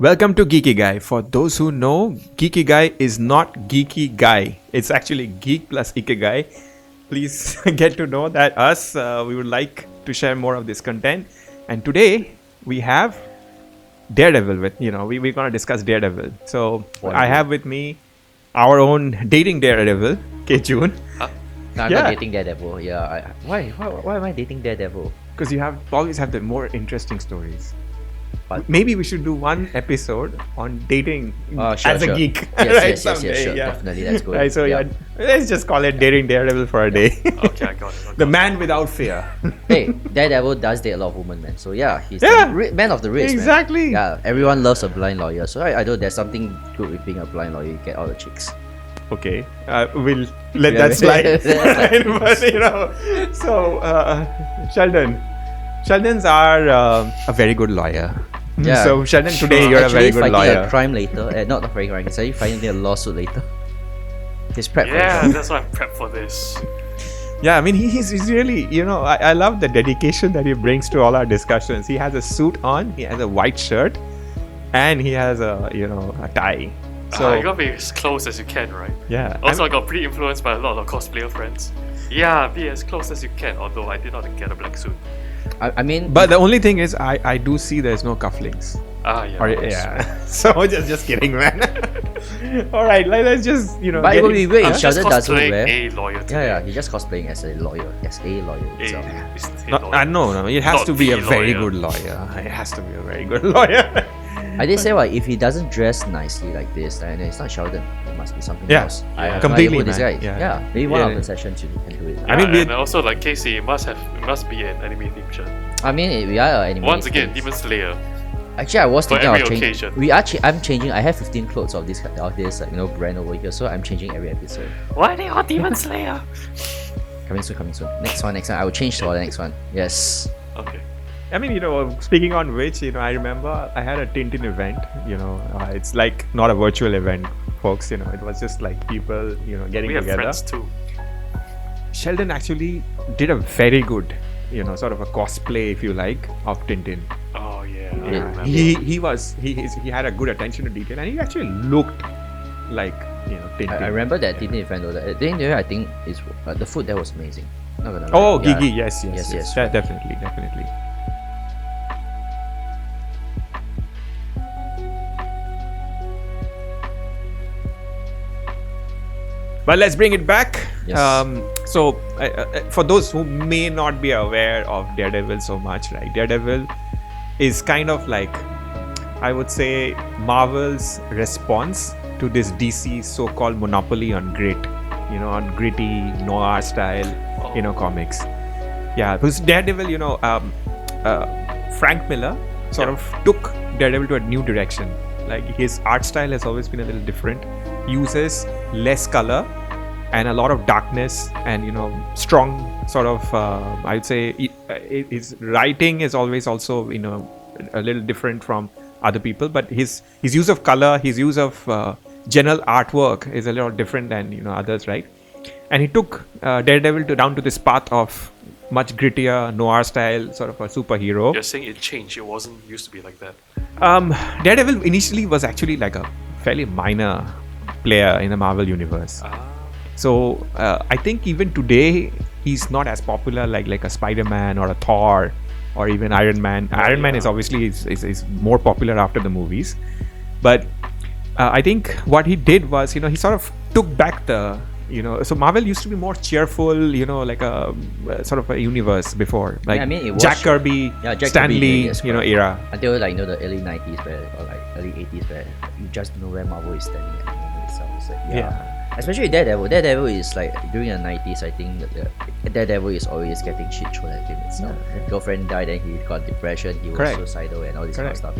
Welcome to Geekigai. For those who know, Geekigai is not geeky guy. It's actually geek plus ikigai. Please get to know that we would like to share more of this content. And today we have Daredevil we're going to discuss Daredevil. So I have with me our own dating Daredevil, K. June. No, I'm not dating Daredevil. Yeah. Why am I dating Daredevil? Because you always have the more interesting stories. But maybe we should do one episode on dating sure. a geek. Yes, sure. Definitely, that's good. Right, so let's just call it dating Daredevil for a day. Okay, I got it. The man without fear. Hey, Daredevil does date a lot of women, man. So he's the man of the rich, exactly. Man. Yeah, everyone loves a blind lawyer. So I know there's something good with being a blind lawyer. You get all the chicks. Okay, we'll let that slide. But, so Sheldon's are a very good lawyer. Yeah. So Sheldon, today you're a very good lawyer. A crime later, not very crime. He's actually fighting a lawsuit later. He's prepped. Yeah, that's why I'm prepped for this. Yeah, I mean he's really I love the dedication that he brings to all our discussions. He has a suit on, he has a white shirt, and he has a tie. So you gotta be as close as you can, right? Yeah. Also, I got pretty influenced by a lot of cosplayer friends. Yeah, be as close as you can. Although I did not get a black suit. I mean, but the only thing is, I do see there's no cufflinks. Yeah. So just kidding, man. All right, let's just But it will be weird if Sheldon doesn't wear. A lawyer. Yeah, he's just cosplaying as a lawyer, itself. No, it has to be a very good lawyer. It has to be a very good lawyer. I did say if he doesn't dress nicely like this, then it's not Sheldon. It must be something else. Completely. This guy. Yeah, maybe one of the sessions you can do it. I mean, and also like Casey, it must be an anime theme shirt. I mean, we are an anime. Once again, Demon Slayer. Actually, I was thinking of changing. I'm changing. I have 15 clothes of this brand over here, so I'm changing every episode. Why are they all Demon Slayer? Coming soon. Next one. I will change for the next one. Yes. Okay. I mean, speaking on which, I remember I had a Tintin event. It's like not a virtual event, folks. It was just like people, getting together. We have friends too. Sheldon actually did a very good, sort of a cosplay, if you like, of Tintin. Oh yeah. He had a good attention to detail, and he actually looked like Tintin. I remember that Tintin event though. The thing there, I think is the food there was amazing. Not gonna lie. Oh, Gigi, yes. Definitely. But let's bring it back. Yes. So for those who may not be aware of Daredevil so much, right? Daredevil is kind of like, I would say, Marvel's response to this DC so-called monopoly on grit, on gritty noir style, comics. Yeah, because Daredevil, Frank Miller sort of took Daredevil to a new direction. Like his art style has always been a little different. Uses less color and a lot of darkness and strong sort of I'd say his writing is always also a little different from other people, but his use of color, his use of general artwork is a little different than others, right? And he took Daredevil down to this path of much grittier noir style sort of a superhero. You're saying it changed, it wasn't used to be like that. Daredevil initially was actually like a fairly minor player in the Marvel universe. So I think even today he's not as popular like a Spider-Man or a Thor or even Iron Man. Iron Man is obviously is more popular after the movies, but I think what he did was he sort of took back the so Marvel used to be more cheerful, like a sort of a universe before, like Jack Kirby, Stan Lee, era. Until the early 90s or like early 80s where you just know where Marvel is standing at itself. So, especially Daredevil. Daredevil is like during the 90s. I think that Daredevil is always getting shit thrown at him itself. Girlfriend died, and he got depression. He was suicidal and all this kind of stuff.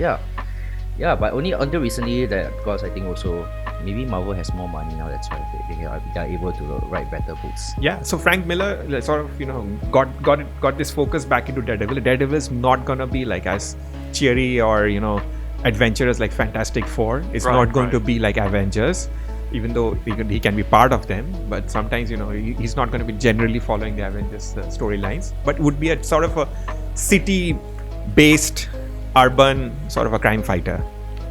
Yeah, but only until recently that, because I think also maybe Marvel has more money now. That's why they are able to write better books. Yeah, so Frank Miller sort of got this focus back into Daredevil. Daredevil is not gonna be like as cheery or adventurous like Fantastic Four. It's not going to be like Avengers, even though he can be part of them. But sometimes he's not going to be generally following the Avengers storylines, but would be a sort of a city-based urban sort of a crime fighter.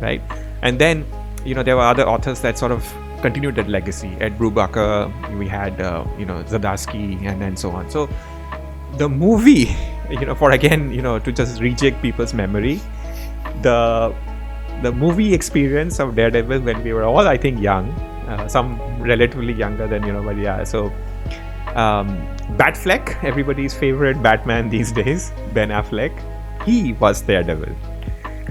right? And then, there were other authors that sort of continued that legacy. Ed Brubaker, we had, Zadarsky, and so on. So the movie, for again, to just reject people's memory, the movie experience of Daredevil when we were all, I think, young, some relatively younger than, but yeah, so Batfleck, everybody's favorite Batman these days, Ben Affleck, he was Daredevil.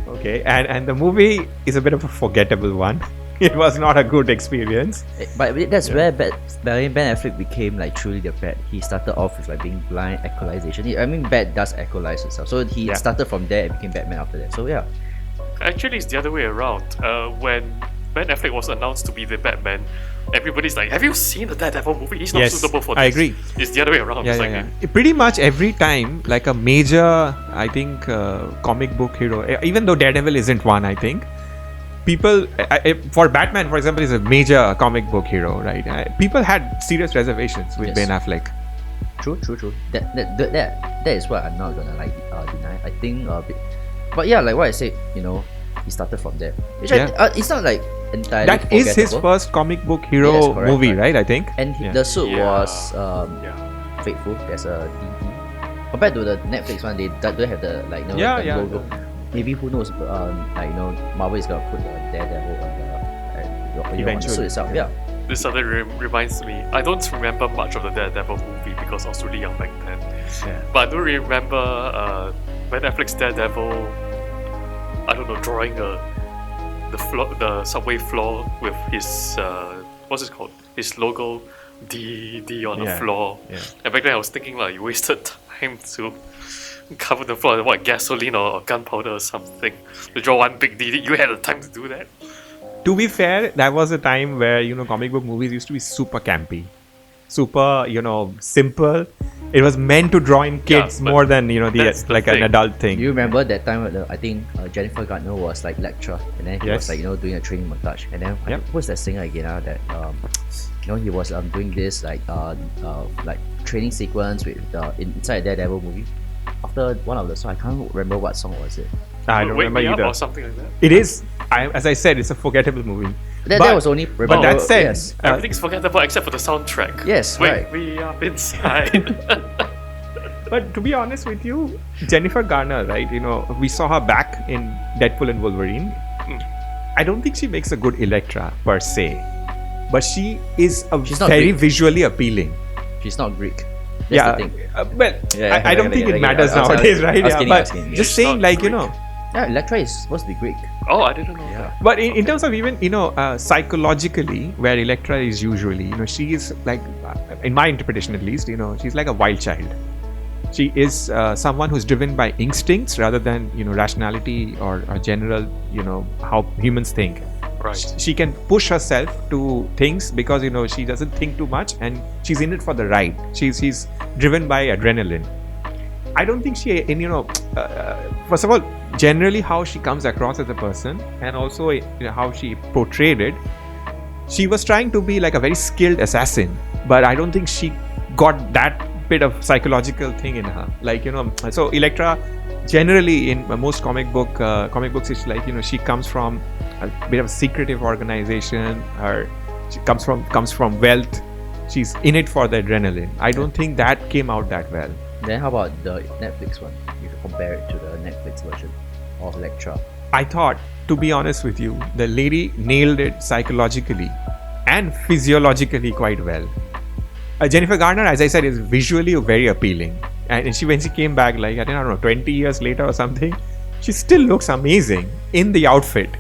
Okay, and the movie is a bit of a forgettable one. It was not a good experience. But that's where Ben Affleck became like truly the Bat. He started off with like being blind, equalization. I mean, Bat does equalize itself. So he started from there and became Batman after that. So yeah. Actually, it's the other way around. When Ben Affleck was announced to be the Batman, everybody's like, "Have you seen the Daredevil movie? He's not suitable for this." I agree. It's the other way around. Pretty much every time, like a major, I think, comic book hero, even though Daredevil isn't one, I think, people, for Batman, for example, is a major comic book hero, right? People had serious reservations with Ben Affleck. True. That is what I'm not gonna deny. I think, but yeah, like what I said, he started from there. Which it's not like entirely that is his first comic book hero movie, right? I think. And the suit was faithful. There's a DD. Compared to the Netflix one, they don't have the logo. Maybe who knows? Marvel is gonna put the Daredevil on the suit itself. Yeah. This suddenly reminds me. I don't remember much of the Daredevil movie because I was really young back then. Yeah. But I do remember Ben Affleck's Daredevil. I don't know, drawing the subway floor with his what's it called? His logo D on the floor. Yeah. And back then I was thinking like you wasted time to cover the floor with gasoline or gunpowder or something to draw one big D. You had the time to do that. To be fair, that was a time where comic book movies used to be super campy, super simple. It was meant to draw in kids more than an adult thing. You remember that time when I think Jennifer Garner was like Elektra, and then he was doing a training montage, and then who's that singer again? That he was doing this like training sequence with inside Daredevil movie. After one of the songs, I can't remember what song was it. I don't remember either. Or something like that. It is, as I said, it's a forgettable movie. That was only. But that said, everything's forgettable except for the soundtrack. Yes, right. We are inside. But to be honest with you, Jennifer Garner, right? We saw her back in Deadpool and Wolverine. I don't think she makes a good Elektra per se, but she is very visually appealing. She's not Greek. That's the thing. I don't think it matters nowadays, right? But just saying, yeah, Elektra is supposed to be Greek. Oh, I didn't know that. But in terms of even, psychologically, where Elektra is usually, she is like, in my interpretation at least, she's like a wild child. She is someone who's driven by instincts rather than, rationality or general, how humans think. Right. She can push herself to things because, she doesn't think too much and she's in it for the ride. She's driven by adrenaline. I don't think she, first of all, generally how she comes across as a person and also how she portrayed it, she was trying to be like a very skilled assassin, but I don't think she got that bit of psychological thing in her. So Elektra, generally in most comic books, it's like, she comes from a bit of a secretive organization, or she comes from wealth. She's in it for the adrenaline. I don't think that came out that well. Then how about the Netflix one? If you compare it to the Netflix version of Elektra. I thought, to be honest with you, the lady nailed it psychologically and physiologically quite well. Jennifer Garner, as I said, is visually very appealing. And when she came back, like, I don't know, 20 years later or something, she still looks amazing in the outfit.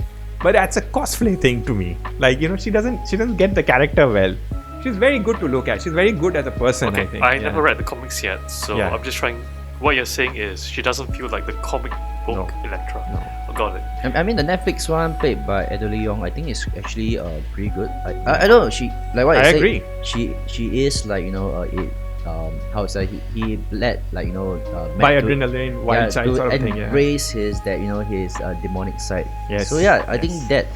But that's a cosplay thing to me. Like, she doesn't get the character well. She's very good to look at. She's very good as a person, I think. I never read the comics yet, so I'm just trying. What you're saying is she doesn't feel like the comic book Elektra. No. Got it. I mean, the Netflix one played by Adelaide Young, I think is actually pretty good. I don't know. She like what I agree. She is like how to say he bled like by adrenaline, wild child sort of thing. Embrace his his demonic side. Yes. So I think that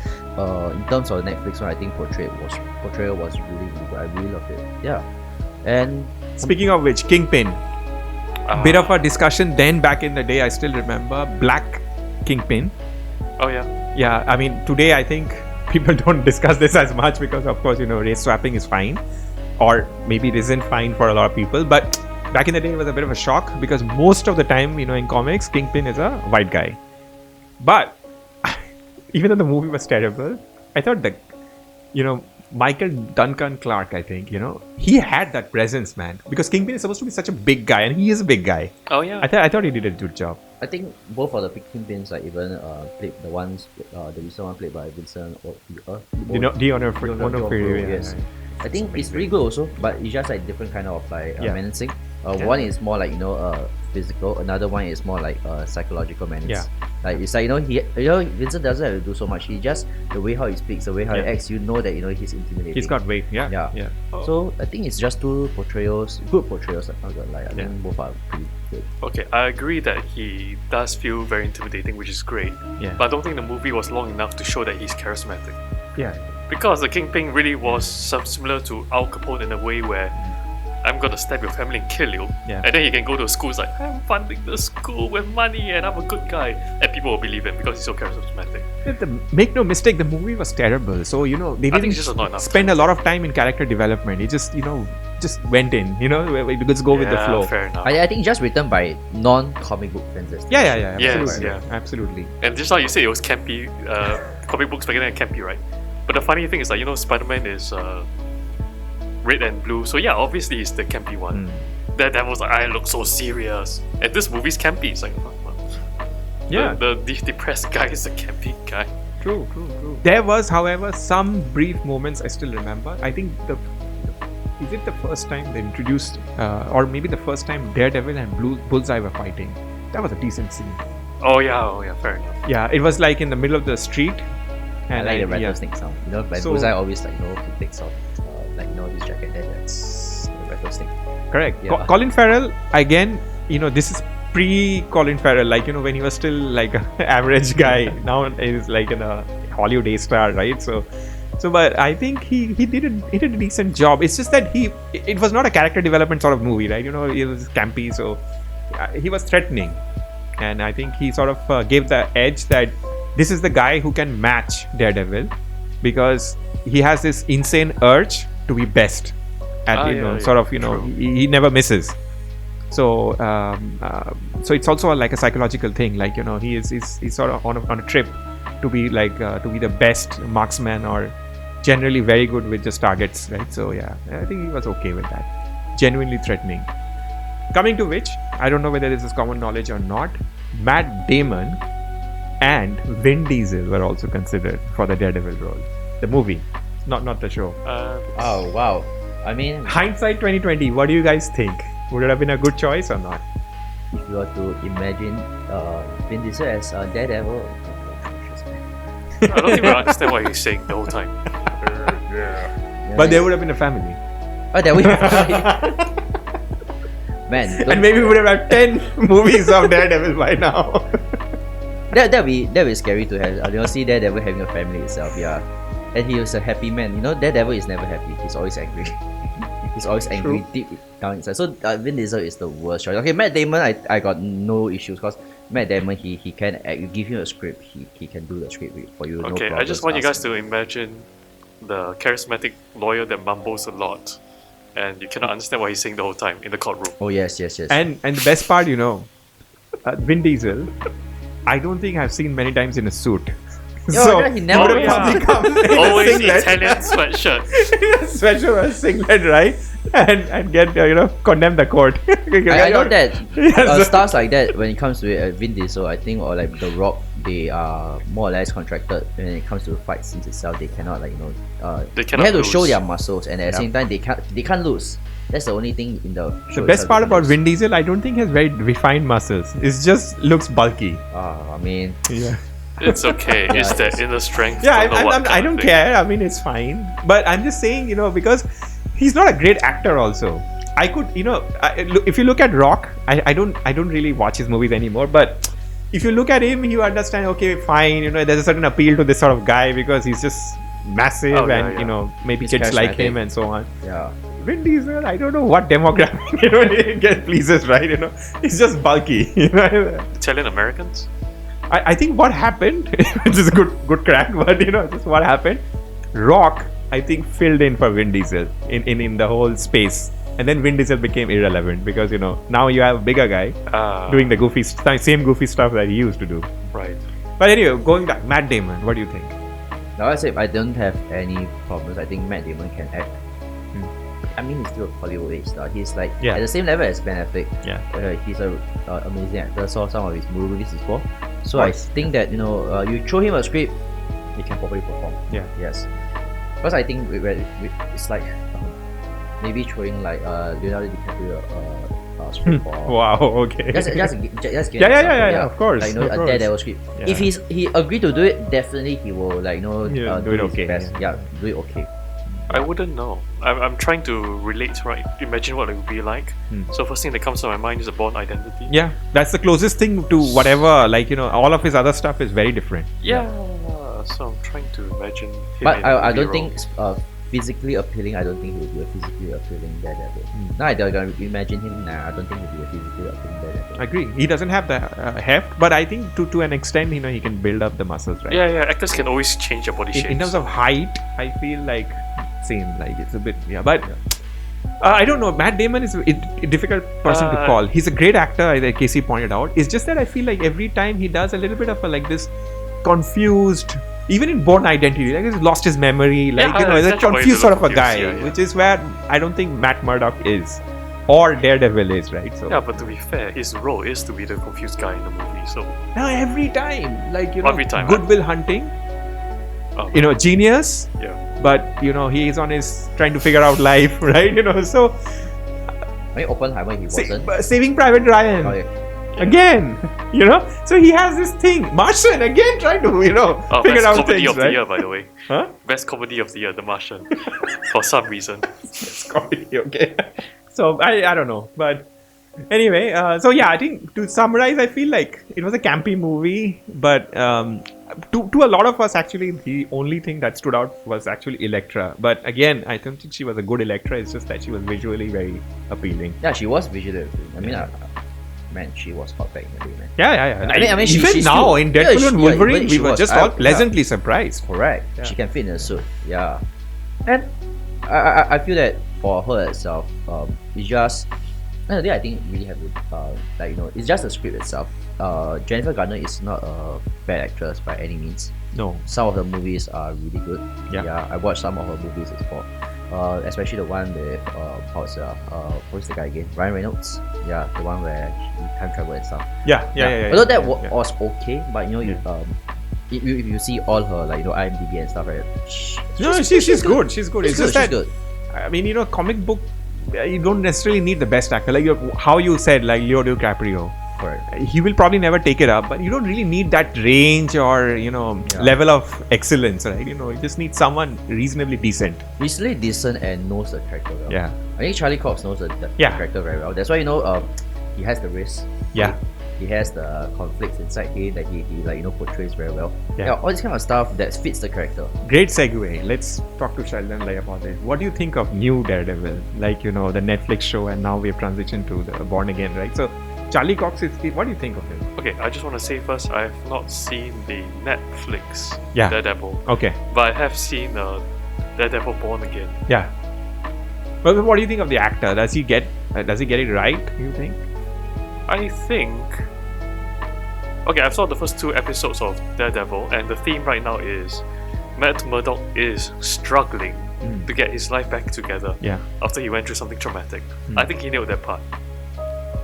in terms of the Netflix one, I think portrayal was really good. I really loved it. Yeah. And speaking of which, Kingpin. Bit of a discussion then back in the day. I still remember Black Kingpin. Oh yeah. Yeah, I mean, today I think people don't discuss this as much because, of course, race swapping is fine, or maybe it isn't fine for a lot of people. But back in the day, it was a bit of a shock because most of the time, in comics, Kingpin is a white guy. But even though the movie was terrible, I thought that, Michael Duncan Clark, I think, he had that presence, man. Because Kingpin is supposed to be such a big guy, and he is a big guy. Oh yeah. I thought he did a good job. I think both of the Kingpins, like even played the ones, the recent one played by Vincent or D'Onofrio, yes. I think it's really good also, but it's just like different kind of like menacing. One is more like physical, another one is more like psychological menace. Yeah. Like it's like Vincent doesn't have to do so much. He just the way how he speaks, the way how he acts, that he's intimidating. He's got weight, yeah. Oh. So I think it's just two portrayals, good portrayals. I'm not gonna lie. I think both are pretty good. Okay, I agree that he does feel very intimidating, which is great. Yeah. But I don't think the movie was long enough to show that he's charismatic. Yeah. Because the Kingpin really was similar to Al Capone in a way where I'm gonna stab your family and kill you. Yeah. And then he can go to schools like, I'm funding the school with money and I'm a good guy. And people will believe him because he's so charismatic. Make no mistake, the movie was terrible. So, they think didn't it's just not enough spend a lot of time in character development. It just, just went in, let's go with the flow. Fair enough. I think just written by non-comic book fans. Yeah. Yes, Absolutely. yeah. Absolutely. And just now you said it was campy, comic books back then are campy, right? But the funny thing is like, Spider-Man is red and blue, so yeah, obviously he's the campy one. That was like, I look so serious. And this movie's campy. It's like, Yeah. The depressed guy is the campy guy. True. There was, however, some brief moments I still remember. I think is it the first time they introduced, or maybe the first time Daredevil and Bullseye were fighting? That was a decent scene. Oh yeah, fair enough. Yeah, it was like in the middle of the street. I And like the rattlesnake sound. Like So- Bullseye always like he takes off his jacket, then that's the rattlesnake. Correct. Yeah. Colin Farrell, again, this is pre-Colin Farrell, like, when he was still like an average guy. Now he's like a Hollywood A-star, right? So, but I think he did a decent job. It's just that it was not a character development sort of movie, right? It was campy, so he was threatening. And I think he sort of gave the edge that this is the guy who can match Daredevil because he has this insane urge to be best at he never misses. So so it's also like a psychological thing, like he's sort of on a trip to be like to be the best marksman or generally very good with just targets, right? So yeah, I think he was okay with that. Genuinely threatening. Coming to which, I don't know whether this is common knowledge or not, Matt Damon and Vin Diesel were also considered for the Daredevil role. The movie, not the show. Oh wow! I mean, Hindsight 2020, what do you guys think? Would it have been a good choice or not? if you were to imagine Vin Diesel as Daredevil, I don't think we understand what he's saying the whole time. But there would have been a family. Oh, that would man. And maybe we would have had 10 movies of Daredevil by now. That'd be scary to have. See Daredevil having a family itself, yeah. And he was a happy man. Daredevil is never happy. He's always angry. He's always angry True. deep down inside. So Vin Diesel is the worst choice. Okay, Matt Damon, I got no issues because Matt Damon he can act. You give him a script, he can do the script for you. Okay, I just want you guys to imagine the charismatic lawyer that mumbles a lot and you cannot understand what he's saying the whole time in the courtroom. Oh yes. And the best part, Vin Diesel, I don't think I've seen many times in a suit. He never would have probably come in Always a singlet. Italian sweatshirt. Sweatshirt or singlet, right? And get condemn the court. I know that Yes. stars like that when it comes to Vin Diesel, I think, or like The Rock, they are more or less contracted when it comes to fight scenes itself. They cannot They they cannot have to show lose. their muscles, and at the same time they can't lose. That's the only thing in the show. The best itself part they about lose. Vin Diesel, I don't think he has very refined muscles. It just looks bulky. I mean, Yeah. It's okay. Yeah, It's that inner strength. Yeah, don't know what I kind don't of thing. care. I mean, it's fine. But I'm just saying, because he's not a great actor. Also, I could, if you look at Rock, I don't really watch his movies anymore. But if you look at him, you understand. Okay, fine. There's a certain appeal to this sort of guy because he's just massive, Oh, yeah, and yeah. maybe He's kids like him charismatic. and so on. yeah. Vin Diesel, I don't know what demographic it pleases, right? It's just bulky. Italian Americans? I think what happened, which is a good crack, but just what happened. Rock, I think, filled in for Vin Diesel in the whole space, and then Vin Diesel became irrelevant because now you have a bigger guy doing the same goofy stuff that he used to do. Right. But anyway, going back, Matt Damon, what do you think? Now I say I don't have any problems. I think Matt Damon can act. I mean, he's still a Hollywood star. He's like at the same level as Ben Affleck. Yeah. He's an amazing actor. Saw some of his movies before. So I think that you throw him a script, he can probably perform. Yeah. Yes. Because I think it's like maybe throwing like Leonardo DiCaprio a script for. Wow. Okay. Just Yeah. Of course. Like of a course. Daredevil script. Yeah. If he agreed to do it, definitely he will do it his okay, best. yeah. Do it okay. I wouldn't know. I'm trying to relate, right? Imagine what it would be like. So first thing that comes to my mind is a Bourne Identity. Yeah, that's the closest thing to whatever. Like all of his other stuff is very different. Yeah. So I'm trying to imagine him. But in I a don't role. think physically appealing. I don't think he will be a physically appealing Daredevil. Now I don't imagine him. I don't think he'll be a physically appealing Daredevil. I agree. He doesn't have the heft, but I think to an extent, he can build up the muscles, right? Yeah. Actors can always change their body shape. In terms of height, I feel like same. Like it's a bit but. I don't know. Matt Damon is a difficult person to call. He's a great actor, as Casey pointed out. It's just that I feel like every time he does a little bit of this confused, even in Bourne Identity, like he's lost his memory. He's a confused sort of a guy, which is where I don't think Matt Murdock is, or Daredevil is, right? So Yeah, but to be fair, his role is to be the confused guy in the movie. So now every time, Every time, Good Will Hunting, genius. yeah. But he is on his trying to figure out life, right? So I mean, Oppenheimer he wasn't. Saving Private Ryan. Oh, yeah. Again, so he has this thing. Martian again trying to, figure Best out comedy things, of right? the year, by the way. Huh? Best comedy of the year, The Martian. For some reason. It's comedy, okay. So I don't know, but anyway, I think to summarize, I feel like it was a campy movie, but to a lot of us, actually, the only thing that stood out was actually Elektra. But again, I don't think she was a good Elektra. It's just that she was visually very appealing. Yeah, she was visually appealing. I mean, man, she was hot back in the day, man. Yeah. I mean, even she's now still- in Deadpool yeah, and she- Wolverine, yeah, we she were was. just all pleasantly surprised. Correct. Yeah. She can fit in a suit. Yeah. And I feel that for her itself, it's just another thing I think really have to it's just the script itself. Jennifer Garner is not a bad actress by any means. No. Some of the movies are really good. Yeah. I watched some of her movies before. Especially the one with who's the guy again? Ryan Reynolds. Yeah, the one where he time travel and stuff. Yeah. Although that yeah. was okay, but if you see all her IMDb and stuff, right? She's good. She's good. It's just she's that good. I mean, comic book, you don't necessarily need the best actor. Like how you said, like Leo DiCaprio. Correct. He will probably never take it up, but you don't really need that range or level of excellence, right? You just need someone reasonably decent. Reasonably decent and knows the character well. Yeah. I think Charlie Coxs knows the character very well. That's why he has the risk. Yeah. He has the conflicts inside him that he portrays very well. Yeah. All this kind of stuff that fits the character. Great segue. Let's talk to Sheldon about it. What do you think of new Daredevil? Like, the Netflix show, and now we've transitioned to the Born Again, right? So, Charlie Coxs, what do you think of him? Okay, I just want to say first, I have not seen the Netflix Yeah. Daredevil, Okay. but I have seen Daredevil Born Again. Yeah. But what do you think of the actor? Does he get it right, you think? I think. Okay, I've saw the first 2 episodes of Daredevil, and the theme right now is Matt Murdock is struggling to get his life back together Yeah. after he went through something traumatic. I think he nailed that part.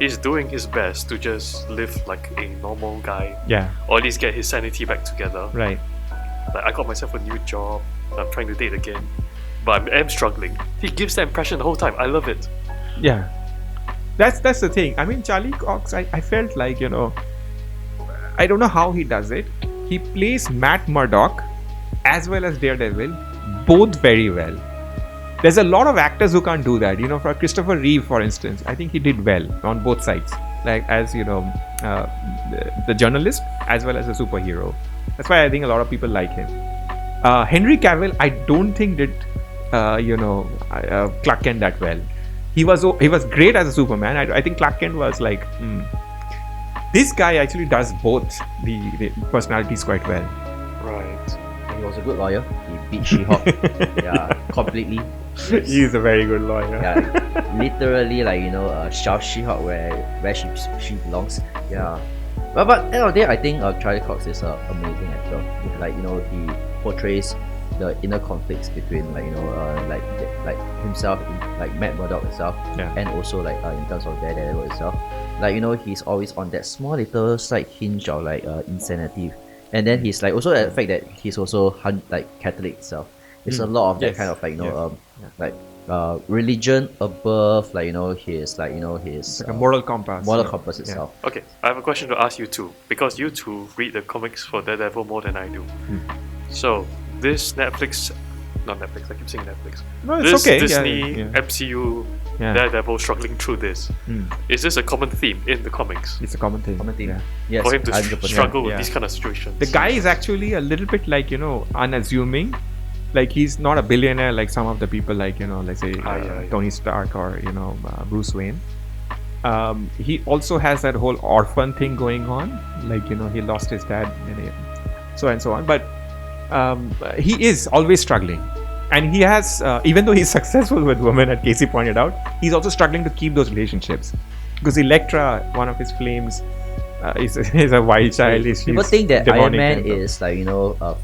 He's doing his best to just live like a normal guy, Yeah. or at least get his sanity back together. Right. Like, I got myself a new job, I'm trying to date again, but I am struggling. He gives that impression the whole time. I love it. Yeah. That's the thing. I mean, Charlie Coxs, I felt like, I don't know how he does it. He plays Matt Murdock as well as Daredevil both very well. There's a lot of actors who can't do that. For Christopher Reeve, for instance, I think he did well on both sides. Like, as the journalist as well as the superhero. That's why I think a lot of people like him. Henry Cavill, I don't think did Clark Kent that well. He was great as a Superman. I think Clark Kent was like This guy actually does both the personalities quite well. Right. And he was a good lawyer. He beat She-Hulk. Yeah, completely. He's a very good lawyer. Yeah, literally like shove She-Hulk where she belongs. Yeah. But end of the day, I think Charlie Coxs is an amazing actor. Like he portrays the inner conflicts between like himself, like Matt Murdock itself, Yeah. and also like in terms of Daredevil itself. Like he's always on that small little slight hinge of like insanity, and then he's like also the fact that he's also like Catholic itself. There's a lot of that Yes. kind of like Yes. like religion above like his like his Like a moral compass. moral Yeah. compass Yeah. itself. Okay, I have a question to ask you too, because you two read the comics for Daredevil more than I do. So, this Netflix, not Netflix, I keep saying Netflix. No, it's This okay. Disney Yeah. MCU Yeah. Daredevil struggling through this. Is this a common theme in the comics? It's a common thing. Common theme. Yeah. Yes, For him to 100%. struggle with Yeah. these kind of situations. The guy is actually a little bit like, unassuming. Like he's not a billionaire like some of the people like, let's say yeah. Tony Stark or, Bruce Wayne. He also has that whole orphan thing going on. Like, he lost his dad and so and so on. But he is always struggling. And he has, even though he's successful with women, as Casey pointed out, he's also struggling to keep those relationships. Because Elektra, one of his flames, is a wild child. People She's think that Iron demonic Man and- is like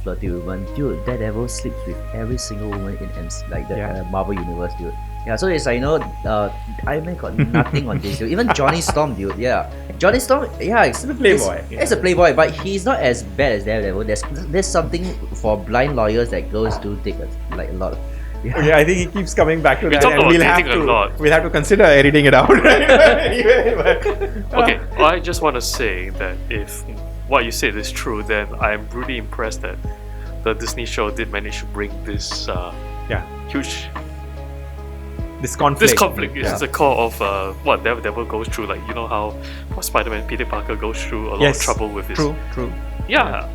flirty with women. Dude, Daredevil sleeps with every single woman in the Yeah. Marvel universe, dude. Yeah, so it's like Iron Man got nothing on this, dude. Even Johnny Storm, dude. Yeah, Johnny Storm. Yeah, it's a playboy, It's a playboy, but he's not as bad as Daredevil. There's something for blind lawyers that girls do take a lot of. Yeah, I think he keeps coming back to We that, talk and about we'll have dating a lot. to consider editing it out. Right? Anyway, but, Okay, I just want to say that if what you said is true, then I'm really impressed that the Disney show did manage to bring this yeah, huge this conflict. this conflict is Yeah. the core of what Daredevil goes through. Like how Spider-Man Peter Parker goes through a lot Yes, of trouble with his True. yeah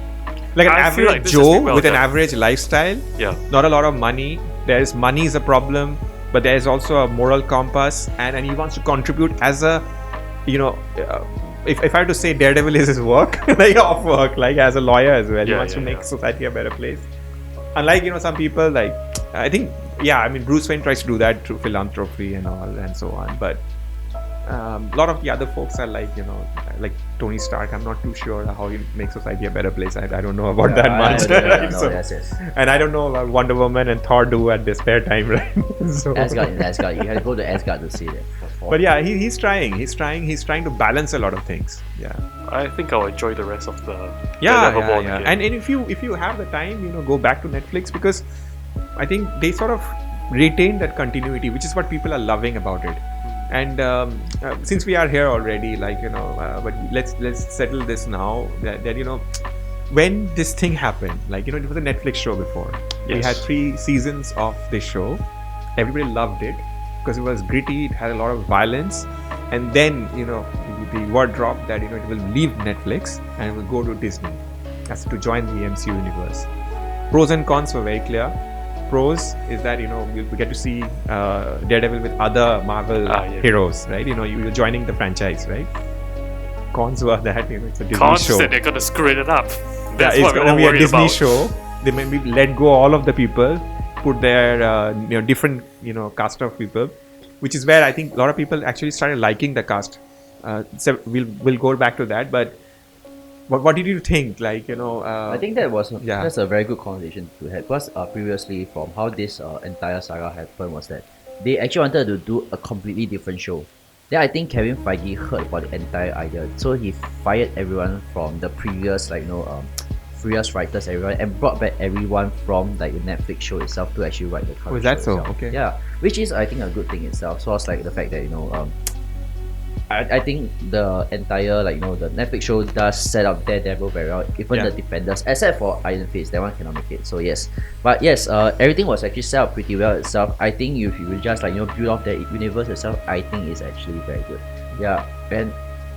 Like an I feel average like this has Joe been well with an done. average lifestyle, yeah not a lot of money. There's money is a problem, but there's also a moral compass, and he wants to contribute as a, if I have to say Daredevil is his work, like off work, like as a lawyer as well. He Yeah, wants to yeah, make yeah. society a better place. Unlike some people, like I think Bruce Wayne tries to do that through philanthropy and all and so on, but a lot of the other folks are like Tony Stark. I'm not too sure how he makes society a better place. I don't know about that much. Right? So- Yes. and I don't know about Wonder Woman and Thor do at their spare time, right? So, Asgard. You have to go to Asgard to see that. but yeah, he's trying. He's trying to balance a lot of things. Yeah, I think I'll enjoy the rest of the yeah. Daredevil one again. And if you have the time, go back to Netflix, because I think they sort of retain that continuity, which is what people are loving about it. And since we are here already, but let's settle this now. That when this thing happened, it was a Netflix show before. We Yes. had 3 seasons of this show. Everybody loved it because it was gritty. It had a lot of violence, and then the word dropped that it will leave Netflix and it will go to Disney as to join the MCU universe. Pros and cons were very clear. Pros is that we get to see Daredevil with other Marvel yeah. heroes, right? You're joining the franchise, right? Cons were that it's a Disney Cons show. that they're gonna screw it up. That's It's what we're gonna all be a worried Disney about. show. They maybe let go all of the people, put their different cast of people, which is where I think a lot of people actually started liking the cast. So we'll go back to that, but. What did you think? I think that's a very good conversation to have, because previously, from how this entire saga happened, was that they actually wanted to do a completely different show. Then I think Kevin Feige heard about the entire idea, so he fired everyone from the previous previous writers, everyone, and brought back everyone from the Netflix show itself to actually write the current is that show so? itself. Okay. Yeah, which is I think a good thing itself. So it's like the fact that I think the entire the Netflix show does set up Daredevil very well, even the Defenders, except for Iron Fist, that one cannot make it. So yes, but yes, everything was actually set up pretty well itself. I think if you just build off the universe itself, I think it's actually very good. Yeah, and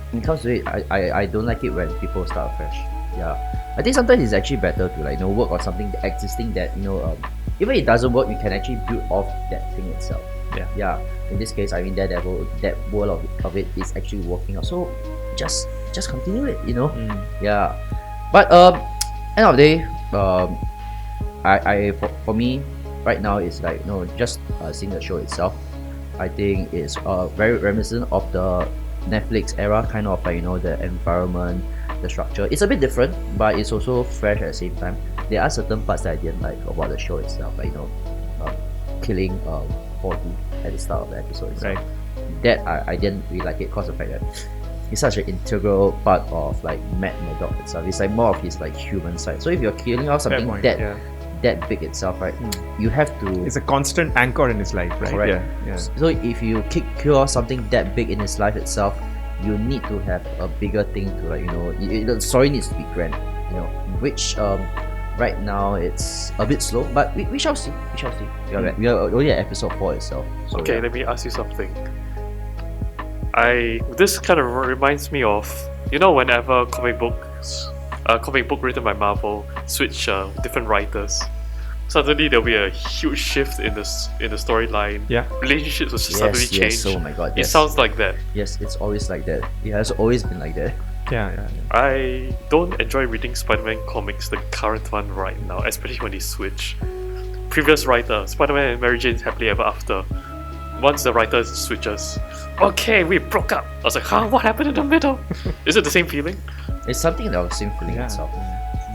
when it comes to it, I don't like it when people start fresh. Yeah, I think sometimes it's actually better to work on something existing that even if it doesn't work, you can actually build off that thing itself. Yeah. In this case, Daredevil, that world of it is actually working out. So just just continue it, you know. Mm. Yeah, but end of the day, for me right now it's like, you know, just seeing the show itself, I think it's very reminiscent of the Netflix era, kind of like, you know, the environment, the structure. It's a bit different, but it's also fresh at the same time. There are certain parts that I didn't like about the show itself, like, you know, killing Foggy at the start of the episode itself. Right. That I didn't really like it because of the fact that it's such an integral part of like Matt Murdock itself. It's like more of his like human side. So if you're killing off something point, that yeah. that big itself, right, you have to. It's a constant anchor in his life, right? Correct. Yeah. So if you kill off something that big in his life itself, you need to have a bigger thing to, like, you know, the story needs to be grand, you know, which right now it's a bit slow, but we shall see. We are only at episode 4 itself. So Okay, yeah. let me ask you something. This kind of reminds me of, you know, whenever comic book written by Marvel switch different writers, suddenly there'll be a huge shift in the storyline. Yeah. Relationships will suddenly change. Oh my god, It yes. sounds like that. Yes, it's always like that. It has always been like that. Yeah. I don't enjoy reading Spider-Man comics, the current one right now, especially when they switch. Previous writer, Spider-Man and Mary Jane's Happily Ever After. Once the writer switches, okay, we broke up. I was like, huh, what happened in the middle? Is it the same feeling? It's something that was same feeling Yeah. itself.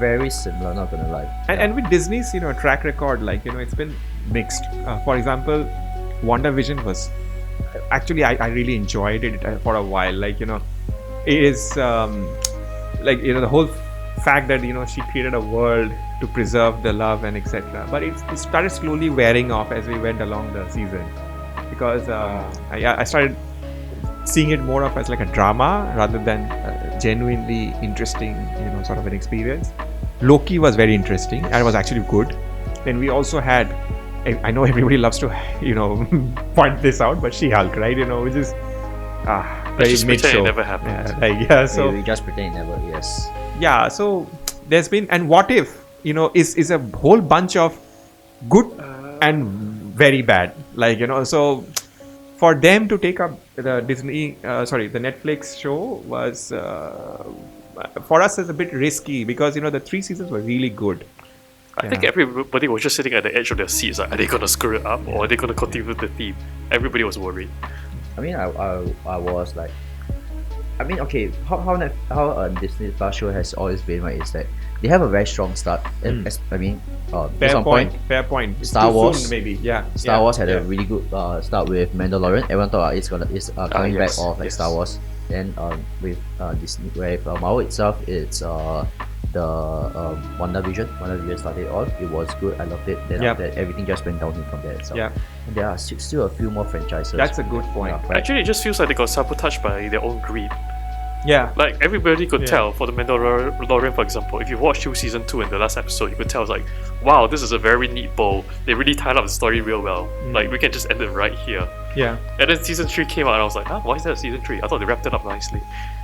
Very similar, not gonna lie. And with Disney's, you know, track record, like, you know, it's been mixed. For example, WandaVision was actually I really enjoyed it for a while. Like, you know, it is like, you know, the whole fact that, you know, she created a world to preserve the love and etc. But it started slowly wearing off as we went along the season, because I started seeing it more of as like a drama rather than genuinely interesting, you know, sort of an experience. Loki was very interesting and was actually good. Then we also had, I know everybody loves to, you know, point this out, but She-Hulk, right? You know, which is very just mid pretend show. it never happened. So we just pretend it never. Yes. yeah, so there's been, and What If, you know, is a whole bunch of good and very bad, like, you know. So for them to take up the the Netflix show was for us is a bit risky, because, you know, the 3 seasons were really good. I think everybody was just sitting at the edge of their seats. Like, are they gonna screw it up, or are they gonna continue with the theme? Everybody was worried. I mean, I was like, I mean, okay, how a Disney Plus show has always been, right, is that they have a very strong start. And I mean, Fair some point. It's Star too Wars, soon, maybe. Star Wars had a really good start with Mandalorian. Everyone thought it's coming yes, back of like yes. Star Wars. Then with Disney, with Marvel itself, it's the WandaVision. WandaVision started all. It was good. I loved it. Then after that, everything just went downhill from there itself. Yeah. And there are still a few more franchises. That's a good point. Yeah, right. Actually, it just feels like they got sabotaged by their own greed. Yeah. Like, everybody could Yeah. tell, for the Mandalorian, for example, if you watch season 2 in the last episode, you could tell it's like, wow, this is a very neat bow. They really tied up the story real well. Like, we can just end it right here. Yeah. And then season 3 came out, and I was like, why is that season 3? I thought they wrapped it up nicely.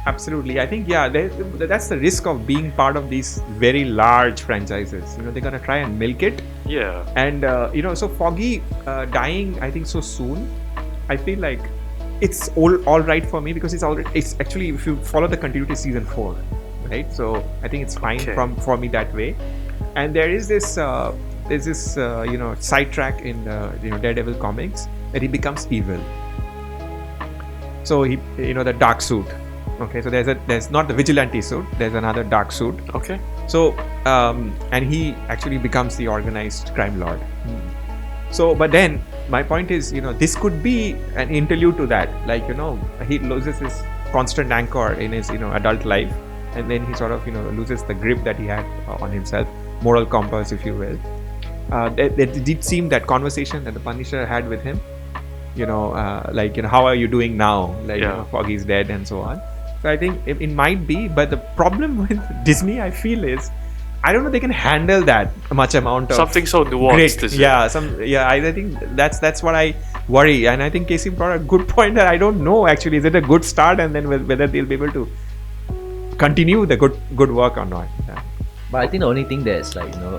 Absolutely. I think, that's the risk of being part of these very large franchises. You know, they're going to try and milk it. Yeah. And, you know, so Foggy dying, I think, so soon, I feel like it's all right for me, because it's actually, if you follow the continuity, season 4, right? So I think it's fine for me that way. And there is this you know, sidetrack in you know, Daredevil comics, that he becomes evil. So he, you know, the dark suit. Okay, so there's not the vigilante suit, there's another dark suit. Okay. So and he actually becomes the organized crime lord. So, but then my point is, you know, this could be an interlude to that. Like, you know, he loses his constant anchor in his, you know, adult life, and then he sort of, you know, loses the grip that he had on himself, moral compass, if you will. It did seem that conversation that the Punisher had with him, you know, like, you know, how are you doing now? Like, you know, Foggy's dead and so on. So I think it might be, but the problem with Disney, I feel, is I don't know they can handle that much amount of something so nuanced. I think that's what I worry. And I think Casey brought a good point that I don't know actually, is it a good start, and then whether they'll be able to continue the good work or not. Yeah. But I think the only thing that's like, you know,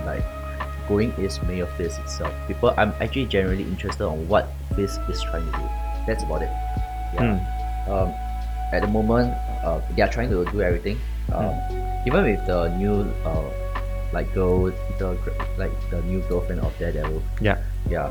like going is May of Fist itself. I'm actually generally interested on what Fist is trying to do. That's about it. Yeah. at the moment, they are trying to do everything. Even with the new the new girlfriend of Daredevil. Yeah. Yeah.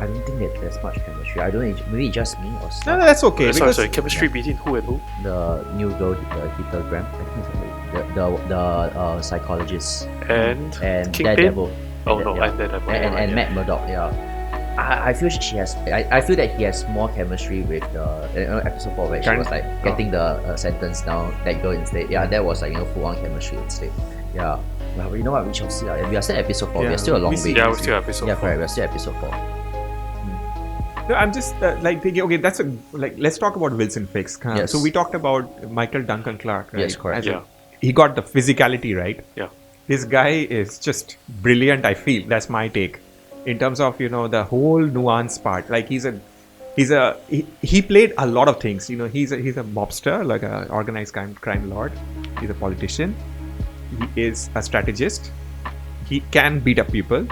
I don't think that there's much chemistry. I don't know, maybe it's just me or No, stuff. that's okay. Sorry, chemistry between who and who? The new girl, the Peter Graham, I think it's the psychologist And Kingpin? Daredevil. Oh no, and Daredevil. And Matt Murdock. Yeah, I feel she has. I feel that he has more chemistry with the episode 4 where she was like getting the sentence down. That girl instead. Yeah, that was like full on chemistry instead. Yeah. Well, you know what? We shall see. We are still episode 4. Yeah, we are still a long we way. see. Yeah, we're still episode Yeah, 4. correct. We're still episode 4. No, I'm just thinking. Okay, that's let's talk about Wilson Fisk. Yes. So we talked about Michael Duncan Clark, right? Yes, correct. Yeah. He got the physicality right. Yeah. This guy is just brilliant. I feel that's my take, in terms of the whole nuance part. Like he played a lot of things. He's a mobster, like a organized crime lord. He's a politician. He is a strategist. He can beat up people.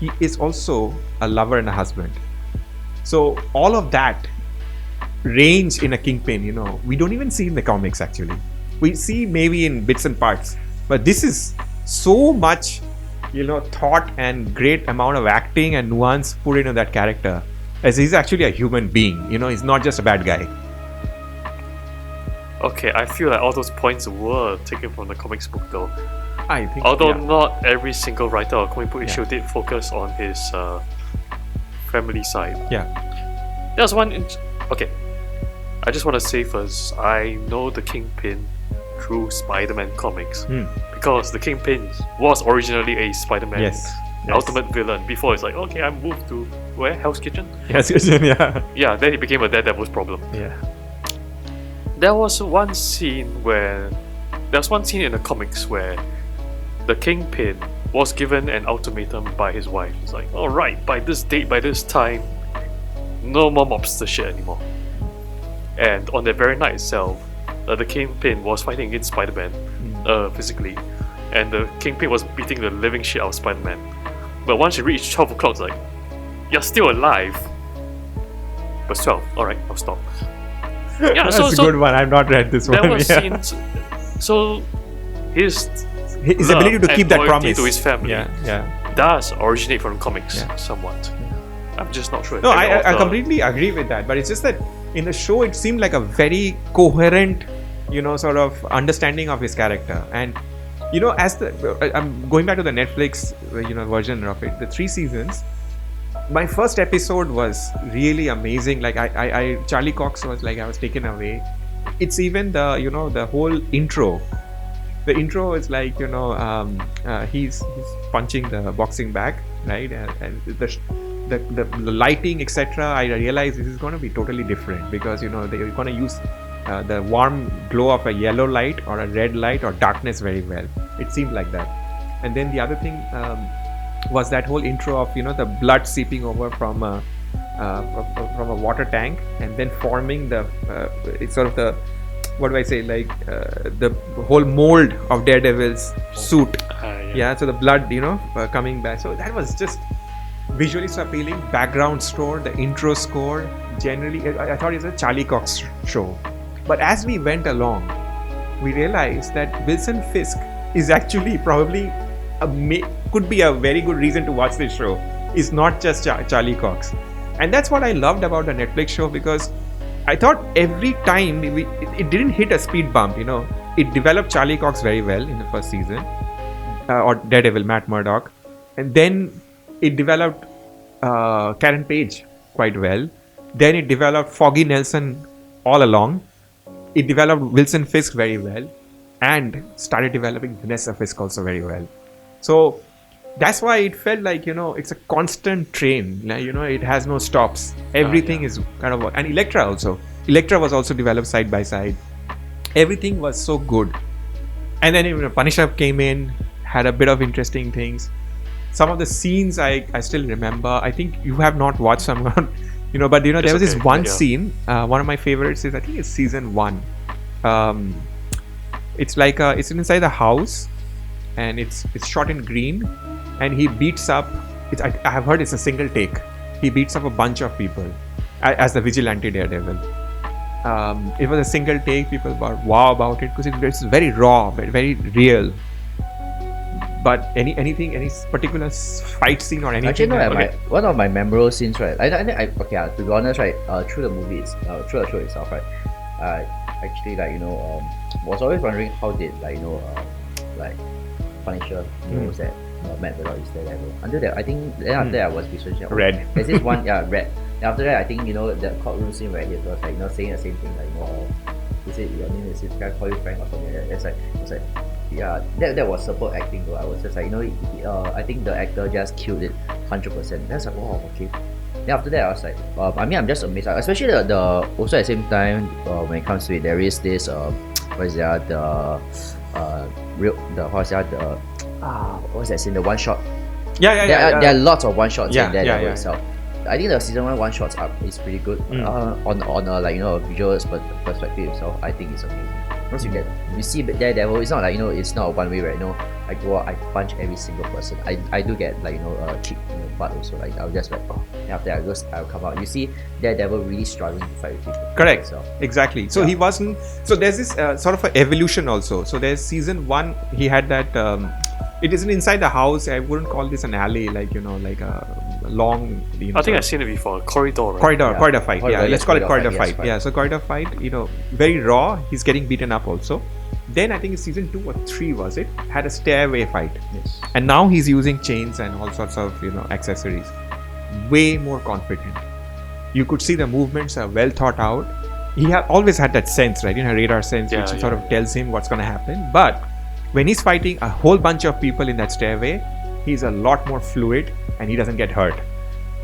He is also a lover and a husband. So all of that range in a Kingpin, we don't even see in the comics actually. We see maybe in bits and parts, but this is so much, thought and great amount of acting and nuance put into that character, as he's actually a human being. He's not just a bad guy. Okay, I feel like all those points were taken from the comics book though. I think. Although yeah. not every single writer or comic book issue Yeah. did focus on his family side. Yeah. There's one. Okay, I just want to say first, I know the Kingpin through Spider-Man comics because the Kingpin was originally a Spider-Man Yes. ultimate villain. Before it's like, okay, I moved to where? Hell's Kitchen? Yes. Yeah. Yeah, then he became a Daredevil's problem. Yeah. There was one scene in the comics where the Kingpin was given an ultimatum by his wife. It's like, alright, by this date, by this time, no more mobster shit anymore. And on that very night itself, the Kingpin was fighting against Spider-Man physically, and the Kingpin was beating the living shit out of Spider-Man. But once it reached 12 o'clock, it's like, you're still alive. But it's 12, alright, I'll stop. Yeah, That's so a good one. I've not read this one. there were Yeah. scenes. So his His ability to and keep that loyalty promise to his family Yeah. does originate from comics Yeah. somewhat. I'm just not sure. No, Maybe I author- completely agree with that. But it's just that in the show, it seemed like a very coherent, sort of understanding of his character. And, I'm going back to the Netflix, version of it, the 3 seasons. My first episode was really amazing. Like Charlie Coxs was like, I was taken away. It's even the whole intro. The intro is like, he's punching the boxing bag, right? And the lighting, etc. I realized this is going to be totally different because they're going to use the warm glow of a yellow light or a red light or darkness very well. It seemed like that. And then the other thing was that whole intro of the blood seeping over from a water tank and then forming it's sort of the, what do I say, like the whole mold of Daredevil's suit. Yeah, so the blood coming back. So that was just visually so appealing. Background score, the intro score, generally I thought it was a Charlie Coxs show. But as we went along, we realized that Wilson Fisk is actually probably could be a very good reason to watch this show. It's not just Charlie Coxs. And that's what I loved about the Netflix show, because I thought every time it didn't hit a speed bump. It developed Charlie Coxs very well in the first season, or Daredevil, Matt Murdock, and then it developed Karen Page quite well. Then it developed Foggy Nelson all along. It developed Wilson Fisk very well, and started developing Vanessa Fisk also very well. So that's why it felt like it's a constant train. It has no stops. Everything is kind of, and Elektra was also developed side by side. Everything was so good. And then Punisher came in, had a bit of interesting things. Some of the scenes I still remember. I think you have not watched some, but there was this one scene. One of my favorites is, I think it's season 1. It's like it's inside the house, and it's shot in green, and he beats up. I have heard it's a single take. He beats up a bunch of people as the vigilante Daredevil, it was a single take. People were wow about it because it's very raw, very real. But any particular fight scene or anything? Actually, no. that- One of my memorable scenes, right? To be honest, right? Through the movie, through the show itself, right? Actually, was always wondering how did like Punisher knows that Matt Murdock is Daredevil. Until that, I think then after that I was researching. Red. There's this one, Red. Then after that, I think the courtroom scene where he was like saying the same thing, he said your name is this guy call you Frank or something like that. It's like. Yeah, that was superb acting though. I was just like, I think the actor just killed it 100%. That's like, wow, okay. Then after that, I was like, I'm just amazed. Especially the also at the same time, when it comes to it, there is this what's that scene? The one shot. Yeah. There are lots of one shots in there yeah. itself. I think the season one shots is pretty good. On a visual perspective itself, I think it's amazing. Once you see Daredevil, it's not like it's not a one way, right? I go out, I punch every single person. I do get a kick in the butt also. Like I'll just and after I'll come out. You see Daredevil really struggling to fight with people. Correct. So, exactly. So he wasn't. So there's this sort of an evolution also. So there's season 1. He had that. It isn't inside the house. I wouldn't call this an alley. Like a long. I think I've seen it before. Corridor. Right? Corridor fight. Let's call it corridor fight. Yes, Yeah. So corridor fight. Very raw. He's getting beaten up also. Then I think it's season 2 or 3 was it? Had a stairway fight. Yes. And now he's using chains and all sorts of accessories. Way more confident. You could see the movements are well thought out. He always had that sense, right? Radar sense, which sort of tells him what's going to happen. But when he's fighting a whole bunch of people in that stairway, he's a lot more fluid and he doesn't get hurt.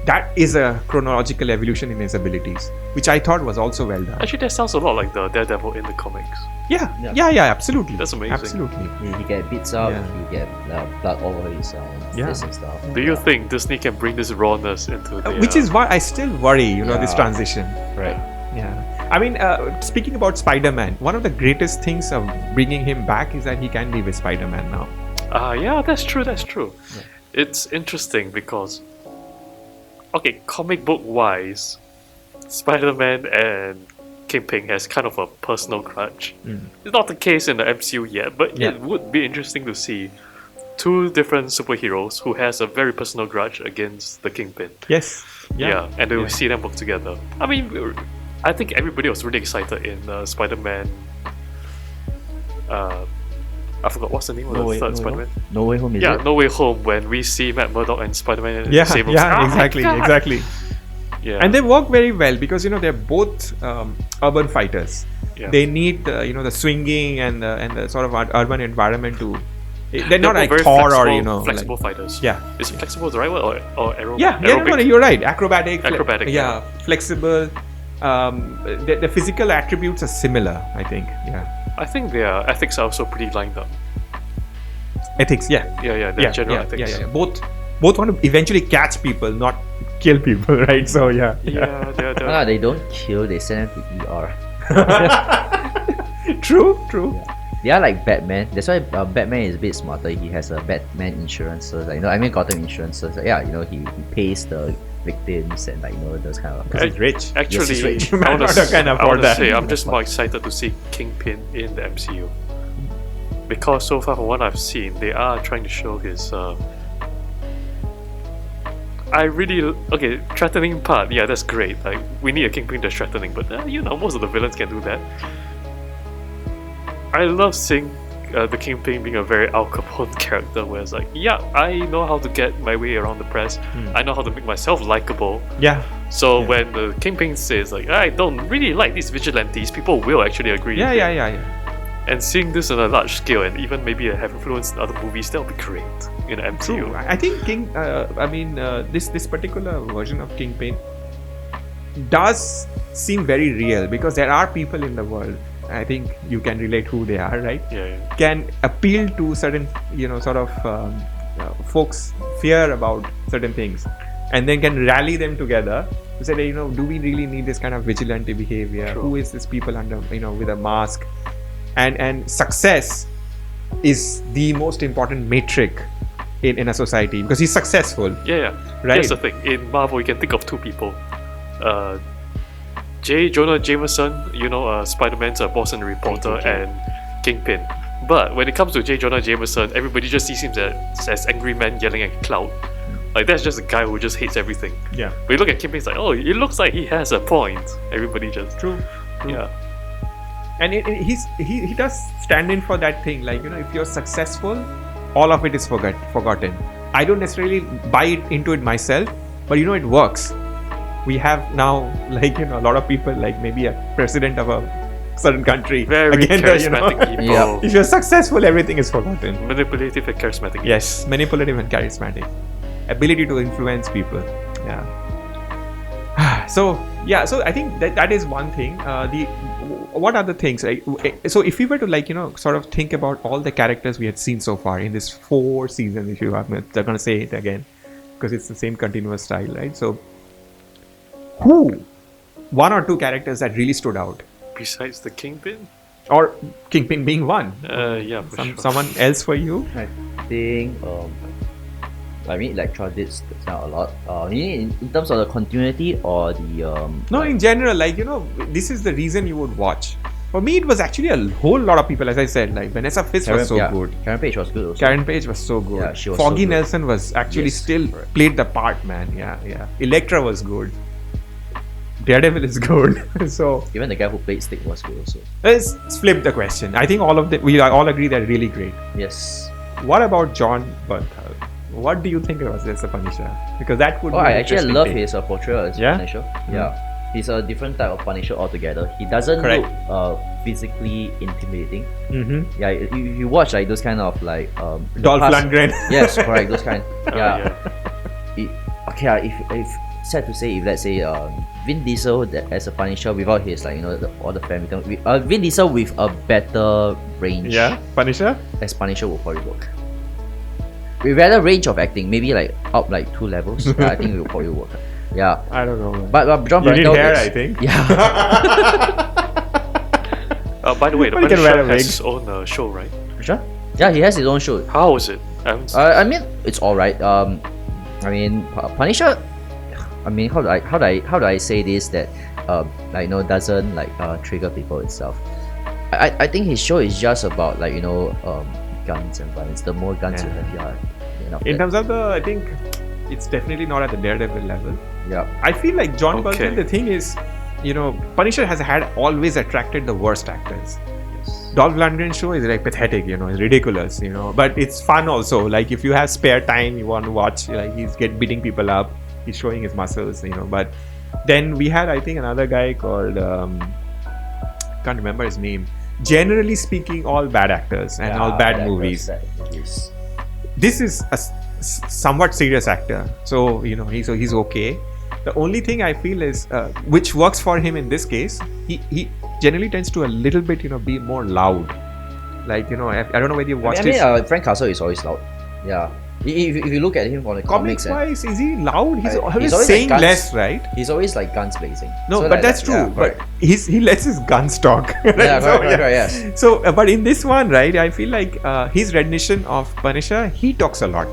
That is a chronological evolution in his abilities, which I thought was also well done. Actually, that sounds a lot like the Daredevil in the comics. Yeah, absolutely. That's amazing. Absolutely. He get beats up, he get blood all over his face and stuff. Do you think Disney can bring this rawness into the... Which is why I still worry, this transition. Right. Yeah. I mean, speaking about Spider-Man, one of the greatest things of bringing him back is that he can be with Spider-Man now. Yeah, that's true. Yeah. It's interesting because, comic book wise, Spider-Man and Kingpin has kind of a personal grudge. It's not the case in the MCU yet, but it would be interesting to see two different superheroes who has a very personal grudge against the Kingpin. Yes. Yeah, and then we see them work together. I mean, I think everybody was really excited in Spider-Man. I forgot what's the name of the third Spider-Man. No Way Home, is it? No Way Home, when we see Matt Murdock and Spider-Man in Yeah, the same room. exactly. Yeah. And they work very well because they're both urban fighters. Yeah. They need the swinging and the sort of urban environment to. They're not like very Thor flexible, or flexible fighters. Yeah. Is flexible the right word or aerobic? No, you're right. Acrobatic. Flexible. The physical attributes are similar, I think. Yeah. I think their ethics are also pretty lined up. Ethics, Their general ethics. Yeah. Both want to eventually catch people, not kill people, right? So Yeah, They don't kill, they send them to ER. True. Yeah. They are like Batman. That's why Batman is a bit smarter. He has a Batman insurance. So Gotham insurance. So he pays the victims and those kind of. Because he's rich. Actually, he's rich. I want to say I'm just more excited to see Kingpin in the MCU. Because so far from what I've seen, they are trying to show his threatening part. Yeah, that's great. Like, we need a Kingpin that's threatening, but most of the villains can do that. I love seeing the Kingpin being a very Al Capone character, where it's like, I know how to get my way around the press. I know how to make myself likable. So when the Kingpin says I don't really like these vigilantes, people will actually agree. And seeing this on a large scale and even maybe have influence in other movies, that would be great in the MCU. True. I think this particular version of Kingpin does seem very real because there are people in the world. I think you can relate who they are, right? Yeah. Can appeal to certain, folks' fear about certain things, and then can rally them together to say, do we really need this kind of vigilante behavior? True. Who is this people under, with a mask? And success is the most important metric in a society because he's successful. Yeah. Right. Here's the thing. In Marvel, you can think of two people. J. Jonah Jameson, Spider-Man's a Boston reporter J. and Kingpin. But when it comes to J. Jonah Jameson, everybody just sees him as angry man yelling at cloud. Like, that's just a guy who just hates everything. Yeah. But you look at Kingpin, it's like, oh, it looks like he has a point. Everybody just... True. Yeah. And he does stand in for that thing. Like, if you're successful, all of it is forgotten. I don't necessarily buy into it myself, but it works. We have now, like, a lot of people, like maybe a president of a certain country. Very charismatic people. Yeah. If you're successful, everything is forgotten. Manipulative and charismatic. Yes, manipulative and charismatic. Ability to influence people. Yeah. So I think that is one thing. What are the things? Right? So if we were to sort of think about all the characters we had seen so far in this 4 seasons, if you have, they're gonna say it again because it's the same continuous style, right? So who 1 or 2 characters that really stood out, Besides the Kingpin? or Kingpin being one? Yeah, for sure. Someone else for you? I think Elektra did stand out a lot. In terms of the continuity or the No, in general, this is the reason you would watch. For me, it was actually a whole lot of people, as I said, like Vanessa Fisk was so good. Karen Page was good also. Karen Page was so good. Yeah, she was Foggy so good. Nelson was actually Yes, still correct. played the part, man. Yeah. Elektra was good. Daredevil is good. So Even the guy who played Stick was good also. let's flip the question. I think all of them, we all agree they're really great. Yes. What about John Bernthal? What do you think it was as a Punisher? Because that would be I an actually interesting love take. his portrayal as Yeah? Punisher. Yeah. He's a different type of Punisher altogether. He doesn't Correct. look physically intimidating. Mhm. Yeah, you watch like those kind of like the Dolph past- Lundgren. Yes, correct. Those kind. Yeah. Yeah. If sad to say, if let's say Vin Diesel as a Punisher without his all the family term, Vin Diesel with a better range Yeah, Punisher? as Punisher will probably work. With better range of acting, maybe like up like 2 levels. I think it will probably work. Yeah. I don't know. Man. But John You need Bernthal hair, is- I think. Yeah. By the way, the Well, you can wear a Punisher has wig. his own show, right? Sure. Yeah, he has his own show. How is it? I haven't seen I mean, it's all right. Punisher. I mean, how do I say this that doesn't trigger people itself. I think his show is just about guns and violence. The more guns you have, In terms of I think it's definitely not at the Daredevil level. yeah. I feel like John Okay. Bernthal, the thing is, Punisher has always attracted the worst actors. Yes. Dolph Lundgren's show is like pathetic, it's ridiculous, but it's fun also. Like if you have spare time, you want to watch, like he's beating people up, he's showing his muscles, But then we had, I think, another guy called can't remember his name. Generally speaking, all bad actors and all bad movies. This is a somewhat serious actor, so he's okay. The only thing I feel is which works for him in this case, he generally tends to a little bit be more loud, like I don't know whether you watched his Frank Castle is always loud. Yeah. If you look at him from the comics comics, wise, is he loud? He's always always saying like guns. less, right? he's always like guns blazing. No, So but that's true. yeah, but correct. he lets his guns talk. Right? Yeah, So, correct, yes. So, but in this one, right, I feel like his rendition of Punisher, he talks a lot,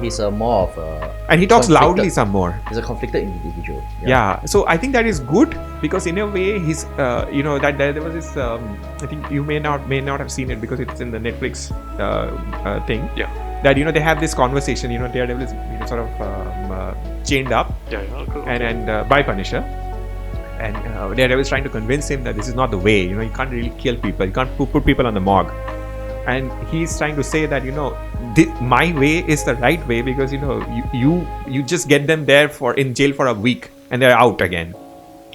He's a more of a and he talks conflicted- loudly some more. He's a conflicted individual. Yeah, so I think that is good because in a way he's that there was this I think you may not have seen it because it's in the Netflix thing. Yeah. That they have this conversation. Daredevil is sort of chained up Yeah, cool. and by Punisher, and Daredevil is trying to convince him that this is not the way. You can't really kill people. You can't put people on the morgue. And he's trying to say that my way is the right way because you just get them there in jail for a week and they're out again.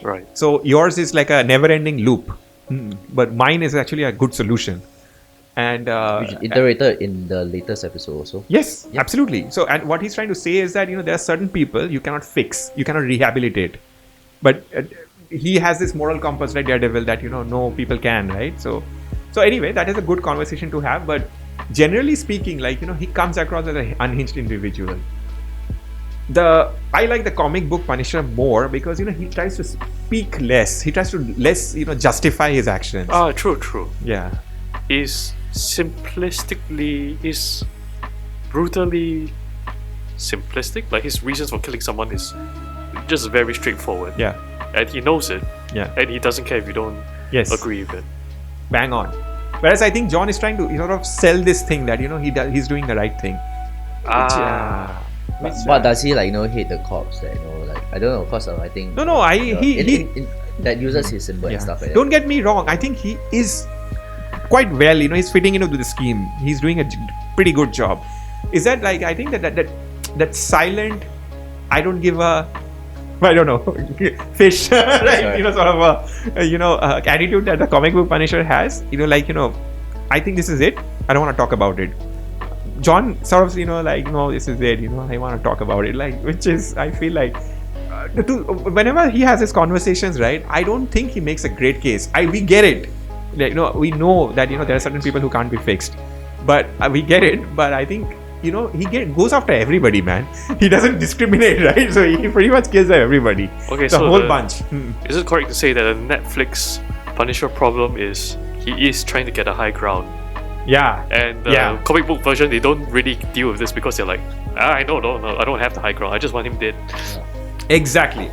Right. So yours is like a never-ending loop, but mine is actually a good solution. And Which is iterated in the latest episode also. yes, absolutely. So and what he's trying to say is that there are certain people you cannot fix, you cannot rehabilitate, but he has this moral compass like Daredevil that no people can, right? So anyway, that is a good conversation to have. But generally speaking, he comes across as an unhinged individual. I like the comic book Punisher more because he tries to speak less. He tries to less justify his actions. True. Yeah. He's brutally simplistic. Like his reasons for killing someone is just very straightforward. Yeah. and he knows it, Yeah. and he doesn't care if you don't Yes. agree with it. Bang on. Whereas I think John is trying to sort of sell this thing that he's doing the right thing. But does he hate the cops that I don't know, cause I think No, he that uses his symbol yeah. and stuff like Don't get me wrong. I think he is quite well. He's fitting into the scheme. He's doing a pretty good job. Is that I think that silent, I don't give a, I don't know, fish, right? Right. Sort of attitude that the comic book Punisher has. I think this is it. I don't want to talk about it. John sort of, no, this is it. I want to talk about it. Which is, I feel like, whenever he has his conversations, right? I don't think he makes a great case. We get it. We know that there are certain people who can't be fixed, but we get it. But I think he goes after everybody, man. He doesn't discriminate, right? So he pretty much kills everybody. Okay, the so whole bunch. Is it correct to say that the Netflix Punisher problem is he is trying to get a high ground? Yeah. And the Yeah. comic book version, they don't really deal with this because they're like, I no, I don't have the high ground. I just want him dead. Exactly.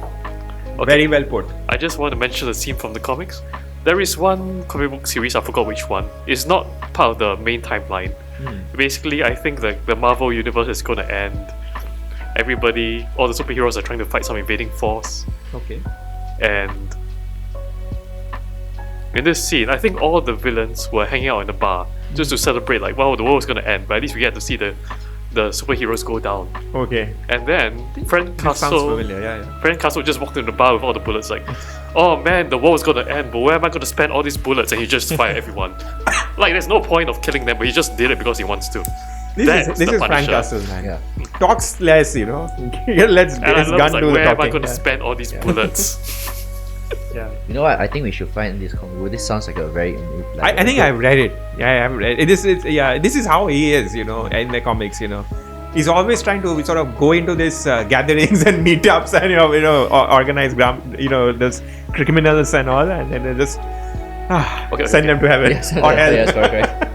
Okay. Very well put. I just want to mention a scene from the comics. There is one comic book series, I forgot which one. It's not part of the main timeline. Basically, I think the Marvel universe is going to end. All the superheroes are trying to fight some invading force. Okay. And in this scene, I think all the villains were hanging out in the bar just to celebrate, the world is going to end. But at least we get to see the superheroes go down. Okay. And then Frank This sounds Castle, familiar. Yeah. Frank Castle just walked into the bar with all the bullets, oh man, the war is going to end, but where am I going to spend all these bullets? And he just fired everyone. There's no point of killing them, but he just did it because he wants to. This is the Frank Punisher. Castle, man. Yeah. Talks less, Let's And I his love gun do the where am I talking. going to spend all these bullets? Yeah. You know what? I think we should find this comic book. This sounds like a very. I think I've read it. Yeah, I've read it. This is how he is, in the comics, He's always trying to sort of go into this gatherings and meetups and organize those criminals and all, and then just send them to heaven Yes, or hell. yes, correct.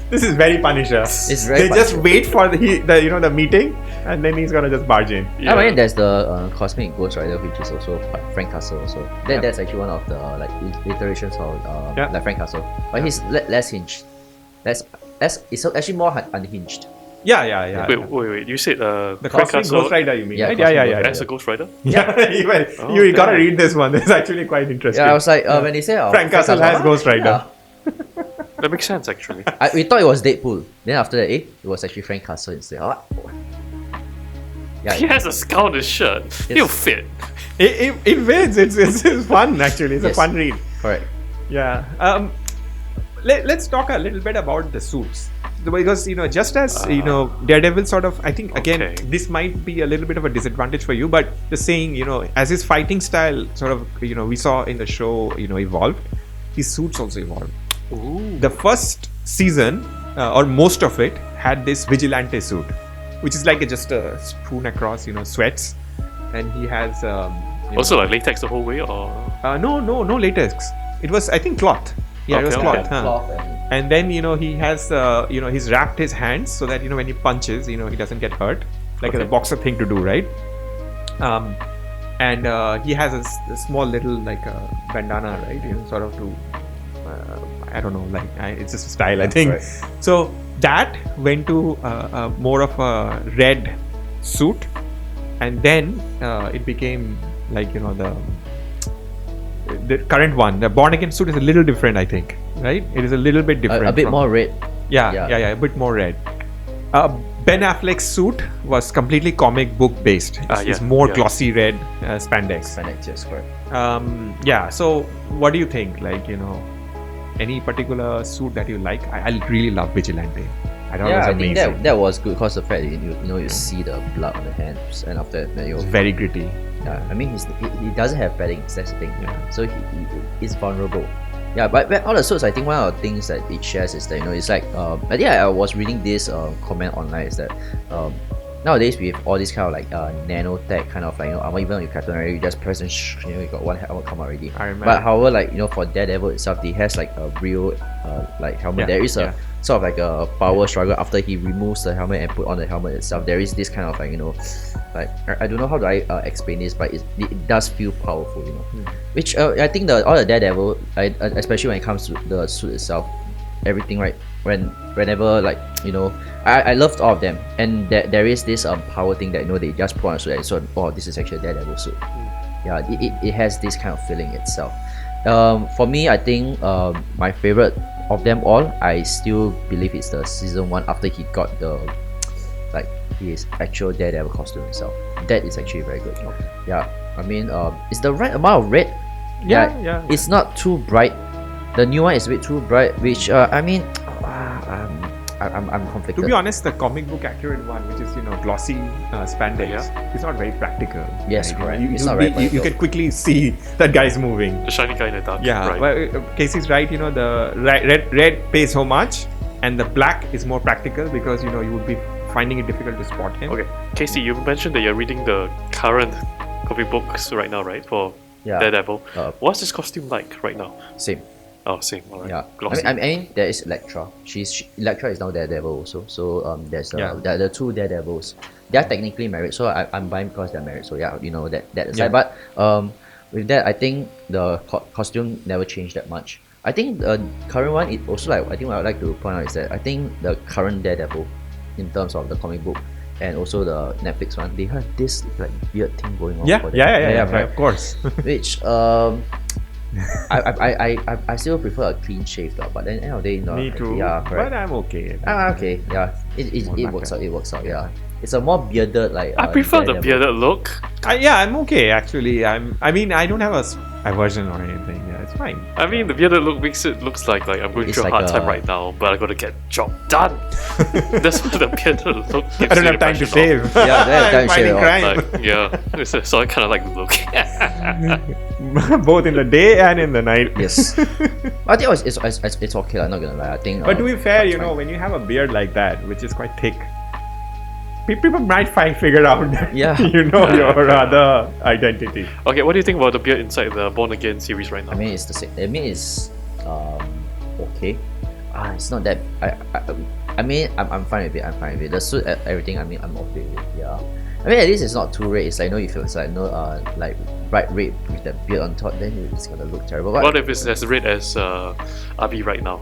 This is very Punisher. It's very They just Punisher. wait for the meeting, and then he's gonna just barge in. Yeah. I mean, there's the Cosmic Ghost Rider, which is also Frank Castle. Also, that's actually one of the iterations of Frank Castle, but he's less hinged. It's actually more unhinged. Yeah. Wait. You said The Frank Cosmic Castle Ghost Rider, you mean? Yeah, Right? Cosmic Yeah. as a Ghost Rider? Yeah, Oh, you gotta damn. read this one. It's actually quite interesting. Yeah, I was like, when they say Frank Castle has Ghost Rider. That makes sense actually. We thought it was Deadpool. Then after that, it was actually Frank Castle instead. Yeah, He has a skull on his shirt. He'll fit. It wins. It's fun actually. It's a Yes. fun read. correct. Yeah. Let's talk a little bit about the suits, because just as Daredevil sort of, I think again Okay. this might be a little bit of a disadvantage for you, but the saying as his fighting style sort of we saw in the show evolved, his suits also evolved. Ooh. The first season or most of it had this vigilante suit, which is just a spoon across sweats, and he has Also latex the whole way, or no latex. It was, I think, cloth. Yeah, it was Okay, cloth. okay. Huh? Cloth and And then he has he's wrapped his hands so that when he punches he doesn't get hurt, like Okay. a boxer thing to do, right? And he has a small little bandana, right? Sort of to I don't know, it's just a style, I think. right. So that went to more of a red suit, and then it became the current one. The Born Again suit is a little different, I think, right? It is a little bit different. a bit from- more red. yeah, a bit more red. Ben Affleck's suit was completely comic book based. It's more glossy red spandex. Spandex, yes, correct. Yeah. So, what do you think? Any particular suit that you like? I really love Vigilante. I thought it was I amazing. think that was good because the fact that you see the blood on the hands, and after that, It's very gritty. yeah, I mean he doesn't have padding. That's the thing. Yeah. So he is vulnerable. Yeah, but all the suits, I think one of the things that it shares is that it's like I think I was reading this comment online is that nowadays with all this kind of like nanotech kind of like even on your Captain America, you just press and you got one helmet come out already. Iron Man. But however, like for Daredevil itself, he has like a real like helmet. There is a sort of like a power struggle after he removes the helmet and put on the helmet itself. There is this kind of like like I don't know how do I explain this, but it does feel powerful, Which I think all the Daredevil, especially when it comes to the suit itself, everything, right? Whenever like I loved all of them, and there is this power thing that they just put on a suit and so this is actually a Daredevil suit. Yeah, it has this kind of feeling itself. For me, I think my favorite of them all, I still believe it's the season 1 after he got the like his actual Daredevil costume himself. That is actually very good. Yeah, I mean it's the right amount of red. Yeah. It's not too bright. The new one is a bit too bright, which I mean I'm conflicted. To be honest, the comic book accurate one, which is glossy spandex, is not very practical. Yes, right? correct. It's You- not you- very you can quickly see that guy's moving. The shiny guy in the dark. Yeah, right. well, Casey's right. The red pays so much, and the black is more practical because you would be finding it difficult to spot him. Okay, Casey, you mentioned that you're reading the current comic books right now, right? For Daredevil. What's his costume like right now? Same. Oh, same. Alright. Yeah, Glossy. I mean there is Elektra. Elektra is now Daredevil also. So there's the two Daredevils. They are technically married, so I'm buying because they're married. So that aside. But with that, I think the costume never changed that much. I think the current one, it also I think what I'd like to point out is that I think the current Daredevil, in terms of the comic book and also the Netflix one, they have this like weird thing going on. For them. Yeah, of course. Which I still prefer a clean shave, but then end of the day, Me too. Yeah, correct. But I'm okay. Okay, yeah, it works out. It works out. Yeah, it's a more bearded like. I prefer the Daredevil. bearded look. I'm okay actually. I mean, I don't have a aversion or anything. Yeah, it's fine. I mean, the bearded look makes it looks like I'm going It's through a like hard time a- right now, but I gotta get job done. That's what the bearded look gives I don't you have time to impression of. shave. Yeah, they have time I'm to shave fighting it crime. Like, yeah, so I kind of like the look. Both in the day and in the night. Yes, I think it's okay. I'm not gonna lie. I think. But to be fair, that's fine. when you have a beard like that, which is quite thick, people might figure out that Yeah. your other identity. Okay, what do you think about the beard inside the Born Again series right now? I mean, it's the same. I mean, it's okay. It's not that. I mean, I'm fine with it. I'm fine with it. The suit, everything. I mean, I'm okay with it. Yeah. I mean, at least it's not too red. It's like if it's like like bright red with that beard on top, then it's gonna look terrible. But What if it's as red as Abi right now?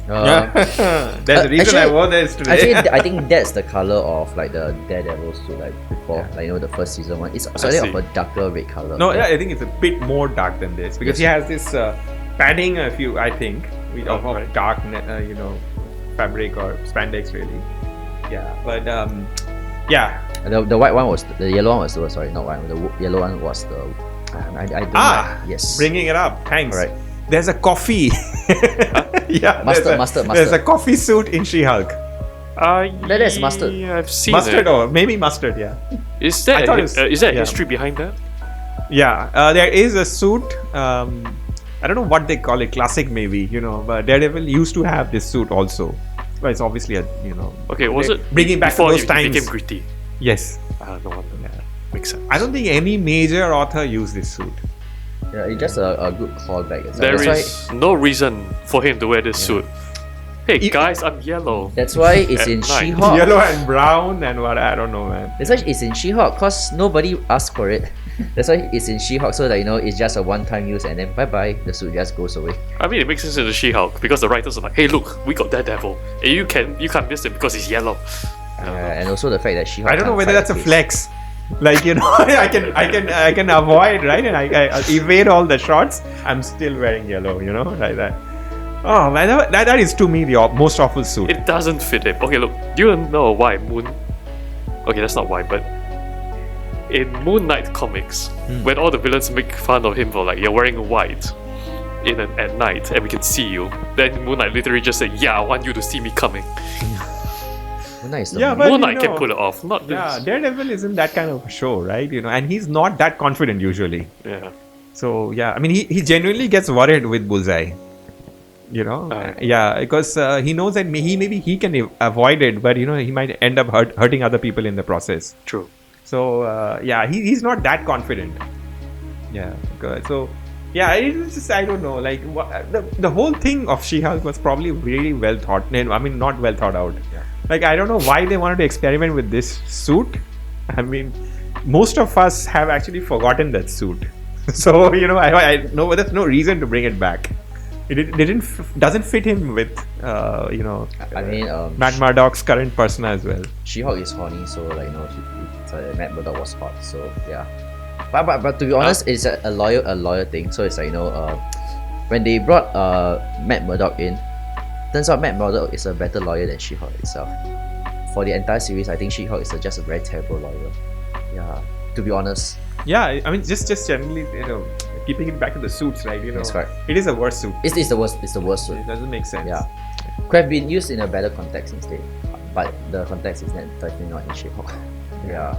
There's a reason I actually- wore this today. Actually, I think that's the color of like the Daredevil suit like before, the first season one. It's slightly of see. a darker red color. No, I think it's a bit more dark than this because Yes. he has this padding. I think of right. dark, fabric or spandex really. Yeah, but yeah. The white one was the yellow one was the sorry, not white. The yellow one was the. I don't like. Yes. Bringing it up. Thanks. Alright. There's a coffee. Yeah, Mustard. There's a coffee suit in She-Hulk. That is mustard. Yeah, I've seen Mustard it. or maybe mustard. Yeah. Is I there thought is there a yeah. history behind that? Yeah, there is a suit. I don't know what they call it, classic maybe, but Daredevil used to have this suit also. But it's obviously Okay, was it bringing back to before those it times? became gritty? Yes. No wonder. Makes sense. I don't think any major author used this suit. Yeah, it's just a good callback. There That's why. is no reason for him to wear this suit. Hey guys, I'm yellow. That's why it's At in night. She-Hulk. Yellow and brown and what, I don't know, man. That's why it's in She-Hulk, cause nobody asked for it. That's why it's in She-Hulk, so that it's just a one-time use, and then bye bye, the suit just goes away. I mean, it makes sense in the She-Hulk because the writers are like, hey, look, we got Daredevil, and you can't miss him because he's yellow. And also the fact that She-Hulk. I don't know can't whether fight that's a the flex. Like I can avoid, right, and I evade all the shots. I'm still wearing yellow, like that. Oh man, that is to me the most awful suit. It doesn't fit him. Okay, look, do you know why Moon? Okay, that's not why, but in Moon Knight comics, when all the villains make fun of him for like you're wearing white at night and we can see you, then Moon Knight literally just said, "Yeah, I want you to see me coming." Moon Knight is the Yeah, main- but Moon Knight can pull it off, not this. Yeah, Daredevil isn't that kind of a show, right? And he's not that confident usually. Yeah. So yeah, I mean, he genuinely gets worried with Bullseye. You know, Alright. yeah, because he knows that maybe he can avoid it, but he might end up hurting other people in the process. True. So yeah, he's not that confident. Yeah, good. So yeah, it's just I don't know. Like the whole thing of She-Hulk was probably really well thought. I mean, not well thought out. Yeah. Like I don't know why they wanted to experiment with this suit. I mean, most of us have actually forgotten that suit. So I know there's no reason to bring it back. It doesn't fit him with I mean, Matt Murdock's current persona as well. She-Hulk is horny, so like Matt Murdock was hot, so yeah. But to be honest, it's a lawyer thing. So it's like when they brought Matt Murdock in, turns out Matt Murdock is a better lawyer than She-Hulk itself. For the entire series, I think She-Hulk is just a very terrible lawyer. Yeah, to be honest. Yeah, I mean just generally keeping it back to the suits, right? That's right. It is a worse suit. It's the worst. It's the worst suit. It doesn't make sense. Yeah, could have been used in a better context instead, but the context is definitely not in She-Hulk. Yeah.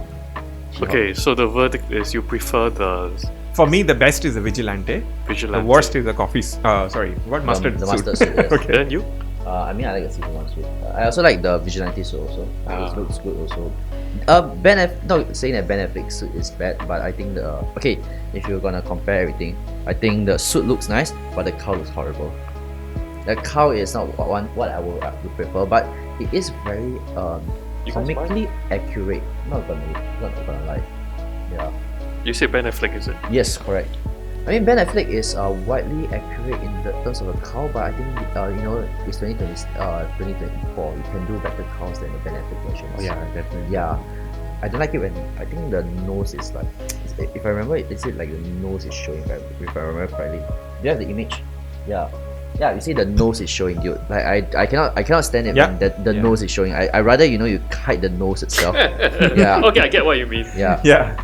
She-Hulk. Okay, so the verdict is you prefer the For me, the best is the Vigilante. Vigilante. The worst is the coffee. Sorry, what mustard the suit? mustard suit. Yes. Okay. Then you? I mean, I like the season 1 suit. I also like the Vigilante suit also. It looks good also. Not saying that Ben Affleck's suit is bad, but I think if you're gonna compare everything, I think the suit looks nice, but the cowl looks horrible. The cowl is not what I would prefer, but it is very You guys comically accurate. Not gonna lie. Yeah. You say Ben Affleck, is it? Yes, correct. I mean, Ben Affleck is widely accurate in the terms of a cowl, but I think it's 2024. You can do better cowls than the Ben Affleck versions. Oh yeah, definitely. Yeah, I don't like it when I think the nose is like, if I remember, is it like the nose is showing? If I remember correctly, do you have the image? Yeah. Yeah, you see the nose is showing, dude. Like I cannot stand it when the nose is showing. I rather you hide the nose itself. Yeah. Okay, I get what you mean. Yeah. Yeah.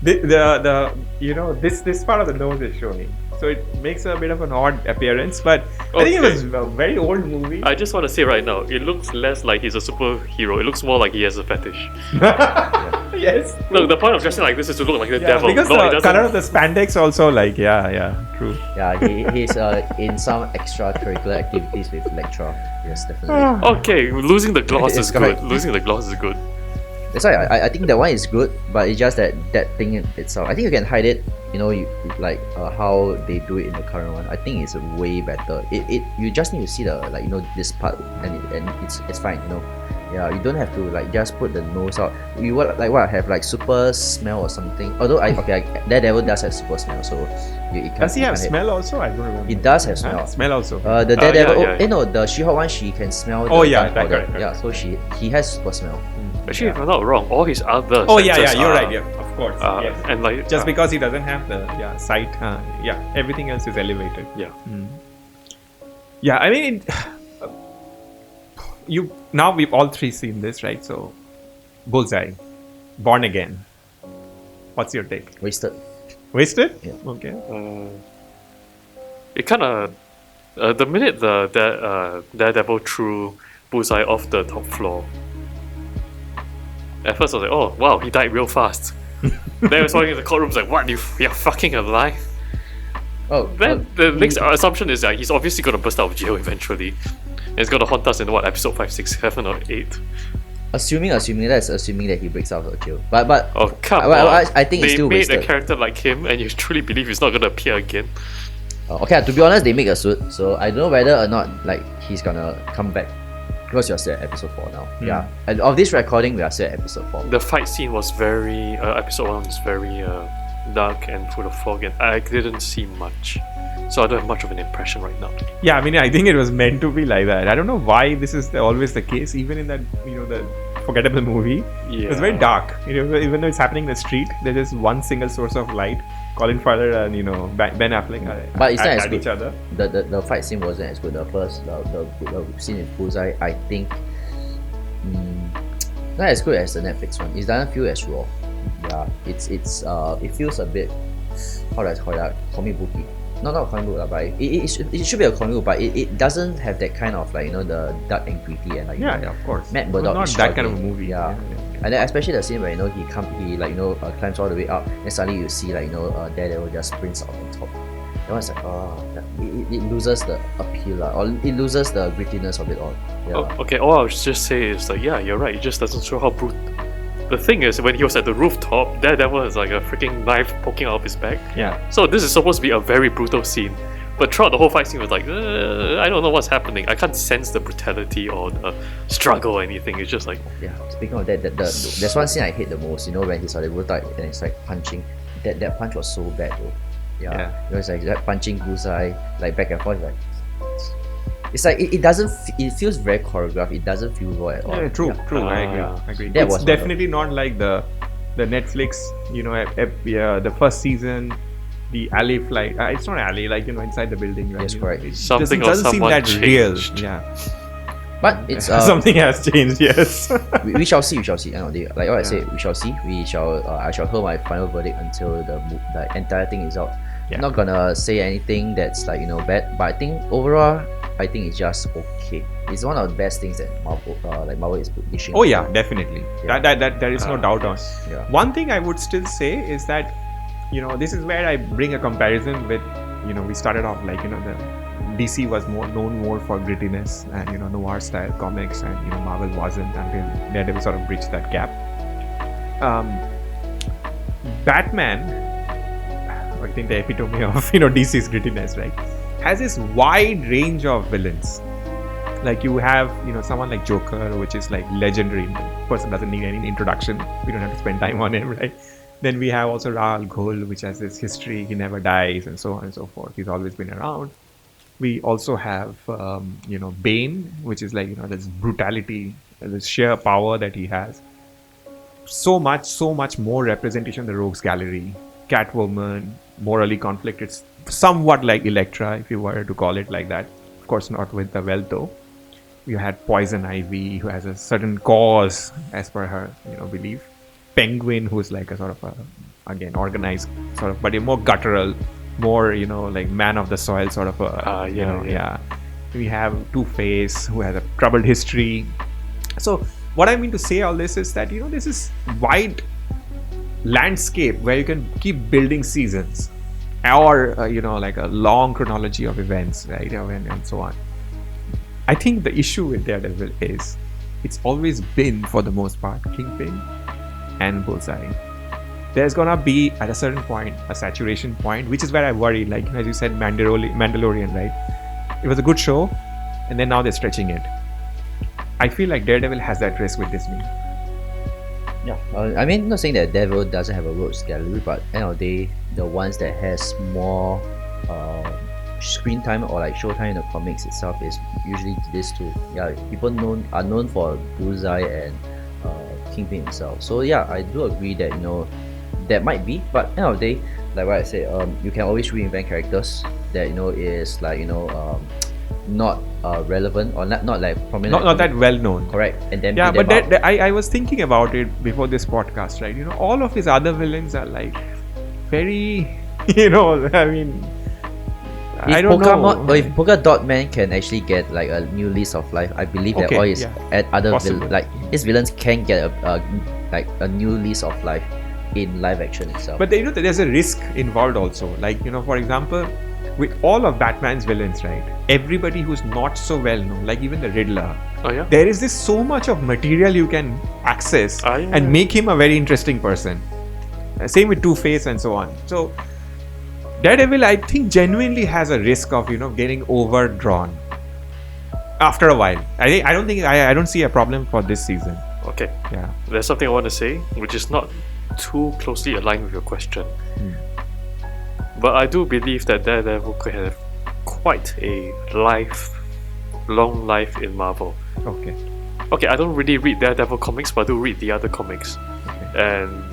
This part of the nose is showing, so it makes a bit of an odd appearance. But I think it was a very old movie. I just want to say right now, it looks less like he's a superhero. It looks more like he has a fetish. Yes. Look, the point of dressing like this is to look like the devil. Because No, it the doesn't. color of the spandex also true. Yeah, he's in some extracurricular activities with Elektra. Yes, definitely. Okay, losing the gloss is It's good. correct. Losing the gloss is good. That's why I think that one is good, but it's just that thing itself. I think you can hide it. How they do it in the current one. I think it's way better. You just need to see the this part and it's fine. Yeah, you don't have to just put the nose out. You what I have super smell or something. Although Daredevil does have super smell, so it can't. Does he have you can't smell also? I don't remember. It does have smell. Smell also. The Daredevil. yeah. The She-Hulk one, she can smell. Oh, the yeah, gunpowder. correct. Yeah, so he has super smell. Actually, if I'm not wrong, all his other Oh yeah, senses you're are, right. Yeah, of course. Yes. And Just because he doesn't have the sight, everything else is elevated. yeah. Yeah, I mean, now we've all three seen this, right? So, Bullseye, Born Again. What's your take? Wasted. Wasted? Yeah. Okay. It kind of the minute the Daredevil threw Bullseye off the top floor. At first I was like, oh wow, he died real fast. Then I was walking in the courtroom, like, what, you're fucking alive? Oh, Then the next assumption is that he's obviously gonna burst out of jail eventually. And it's gonna haunt us in episode 5, 6, 7 or 8. assuming that he breaks out of jail. But Oh come on. I think it's still they made wasted. a character like him and you truly believe he's not gonna appear again. Okay, to be honest, they make a suit, so I don't know whether or not he's gonna come back. Because you're still at episode 4 now. Yeah. And of this recording, we are still at episode 4. The fight scene was very episode 1 was very dark and full of fog, and I didn't see much, so I don't have much of an impression right now. Yeah, I mean, I think it was meant to be like that. I don't know why this is always the case, even in that the forgettable movie. Yeah. It's very dark. Even though it's happening in the street, there's just one single source of light. Colin Farrell and Ben Affleck But it's not as at good. each other. The fight scene wasn't as good. The scene with Bullseye, I think, not as good as the Netflix one. It doesn't feel as raw. Yeah, it feels a bit, how do I call it, comic booky. Not comic book, but it should be a comic book, but it doesn't have that kind of the dark and gritty and Of course. Matt Murdock not is that kind of a struggling. movie. Yeah. And then especially the scene where he climbs all the way up, and suddenly you see Daredevil just sprints out on top. That one's like, it loses the appeal, or it loses the grittiness of it all. Yeah. Oh, okay, all I'll just say is like, yeah, you're right. It just doesn't show how brutal. The thing is, when he was at the rooftop, Daredevil has like a freaking knife poking out of his back. Yeah. So this is supposed to be a very brutal scene. But throughout the whole fight scene was like, I don't know what's happening. I can't sense the brutality or the struggle or anything. It's just like, Yeah. Speaking of that, there's one scene I hate the most. You know, when he's on the rooftop and it's like punching. That punch was so bad though. Yeah. It was like that punching Bullseye like back and forth. Like it's like it doesn't. It feels very choreographed. It doesn't feel raw at all. Yeah, true. I yeah. agree. That It's was definitely not like the Netflix, the first season, the alley flight. It's not alley, like inside the building. Right? Yes, correct. It Something or doesn't seem someone that real. changed. Yeah. But it's Something has changed. Yes. we shall see. Like what I said, we shall see. I shall hold my final verdict until the entire thing is out. Yeah. I'm not gonna say anything that's like bad, but I think overall, I think it's just okay. It's one of the best things that Marvel is dishing. Oh yeah, definitely. Yeah. That there is no doubt on. Yeah. One thing I would still say is that this is where I bring a comparison with we started off like the DC was known more for grittiness and noir style comics, and Marvel wasn't until Daredevil sort of bridged that gap. Batman, I think the epitome of DC's grittiness, right, has this wide range of villains. Like you have someone like Joker, which is like legendary. The person doesn't need any introduction. We don't have to spend time on him, right? Then we have also Ra's al Ghul, which has this history. He never dies, and so on and so forth. He's always been around. We also have Bane, which is like this brutality, this sheer power that he has. So much more representation of the Rogues Gallery. Catwoman, morally conflicted, somewhat like Elektra, if you were to call it like that. Of course, not with the wealth though. You had Poison Ivy, who has a certain cause as per her belief. Penguin, who's like a sort of again organized sort of, but a more guttural, more like man of the soil sort of yeah. We have Two-Face, who has a troubled history. So what I mean to say all this is that this is wide landscape where you can keep building seasons, or like a long chronology of events, right, and so on. I think the issue with Daredevil is it's always been, for the most part, Kingpin and Bullseye. There's gonna be at a certain point a saturation point, which is where I worry. Like as you said, Mandalorian, right? It was a good show, and then now they're stretching it. I feel like Daredevil has that risk with Disney. Yeah, I mean, not saying that Daredevil doesn't have a rogues gallery, but end of the day, the ones that has more screen time or like show time in the comics itself is usually these two. Yeah, people are known for Bullseye and Kingpin himself. So yeah, I do agree that that might be, but end of the day, like what I said, you can always reinvent characters that is like not relevant or not like prominent, not that well known. Correct. And then yeah, but I was thinking about it before this podcast, right? All of his other villains are like very I mean, I don't know. But if Polka Dot Man can actually get like a new lease of life, I believe that all his other his villains can get a new lease of life in live action itself. But there's a risk involved also. Like for example, with all of Batman's villains, right? Everybody who's not so well known, like even the Riddler. Oh yeah. There is this so much of material you can access and make him a very interesting person. Same with Two-Face and so on. So Daredevil, I think, genuinely has a risk of getting overdrawn after a while. I don't see a problem for this season. Okay. Yeah. There's something I want to say, which is not too closely aligned with your question. But I do believe that Daredevil could have quite a long life in Marvel. Okay, I don't really read Daredevil comics, but I do read the other comics. Okay. And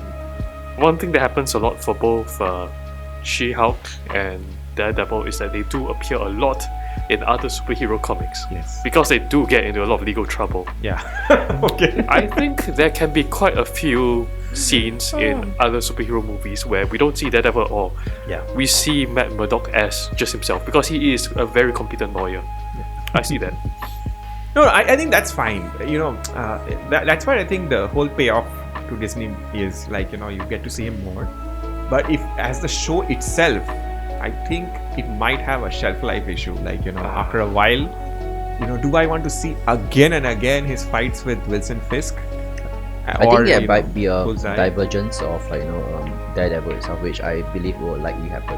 one thing that happens a lot for both She-Hulk and Daredevil is that they do appear a lot in other superhero comics. Yes. Because they do get into a lot of legal trouble. Yeah. Okay. I think there can be quite a few scenes in other superhero movies where we don't see Daredevil at all. Yeah. We see Matt Murdock as just himself because he is a very competent lawyer. Yeah. I see that. No, I think that's fine. That's why I think the whole payoff to Disney is like you get to see him more. But if as the show itself, I think it might have a shelf life issue. Like, after a while, do I want to see again and again his fights with Wilson Fisk? I think there might be a Bullseye? divergence of Daredevil itself, which I believe will likely happen.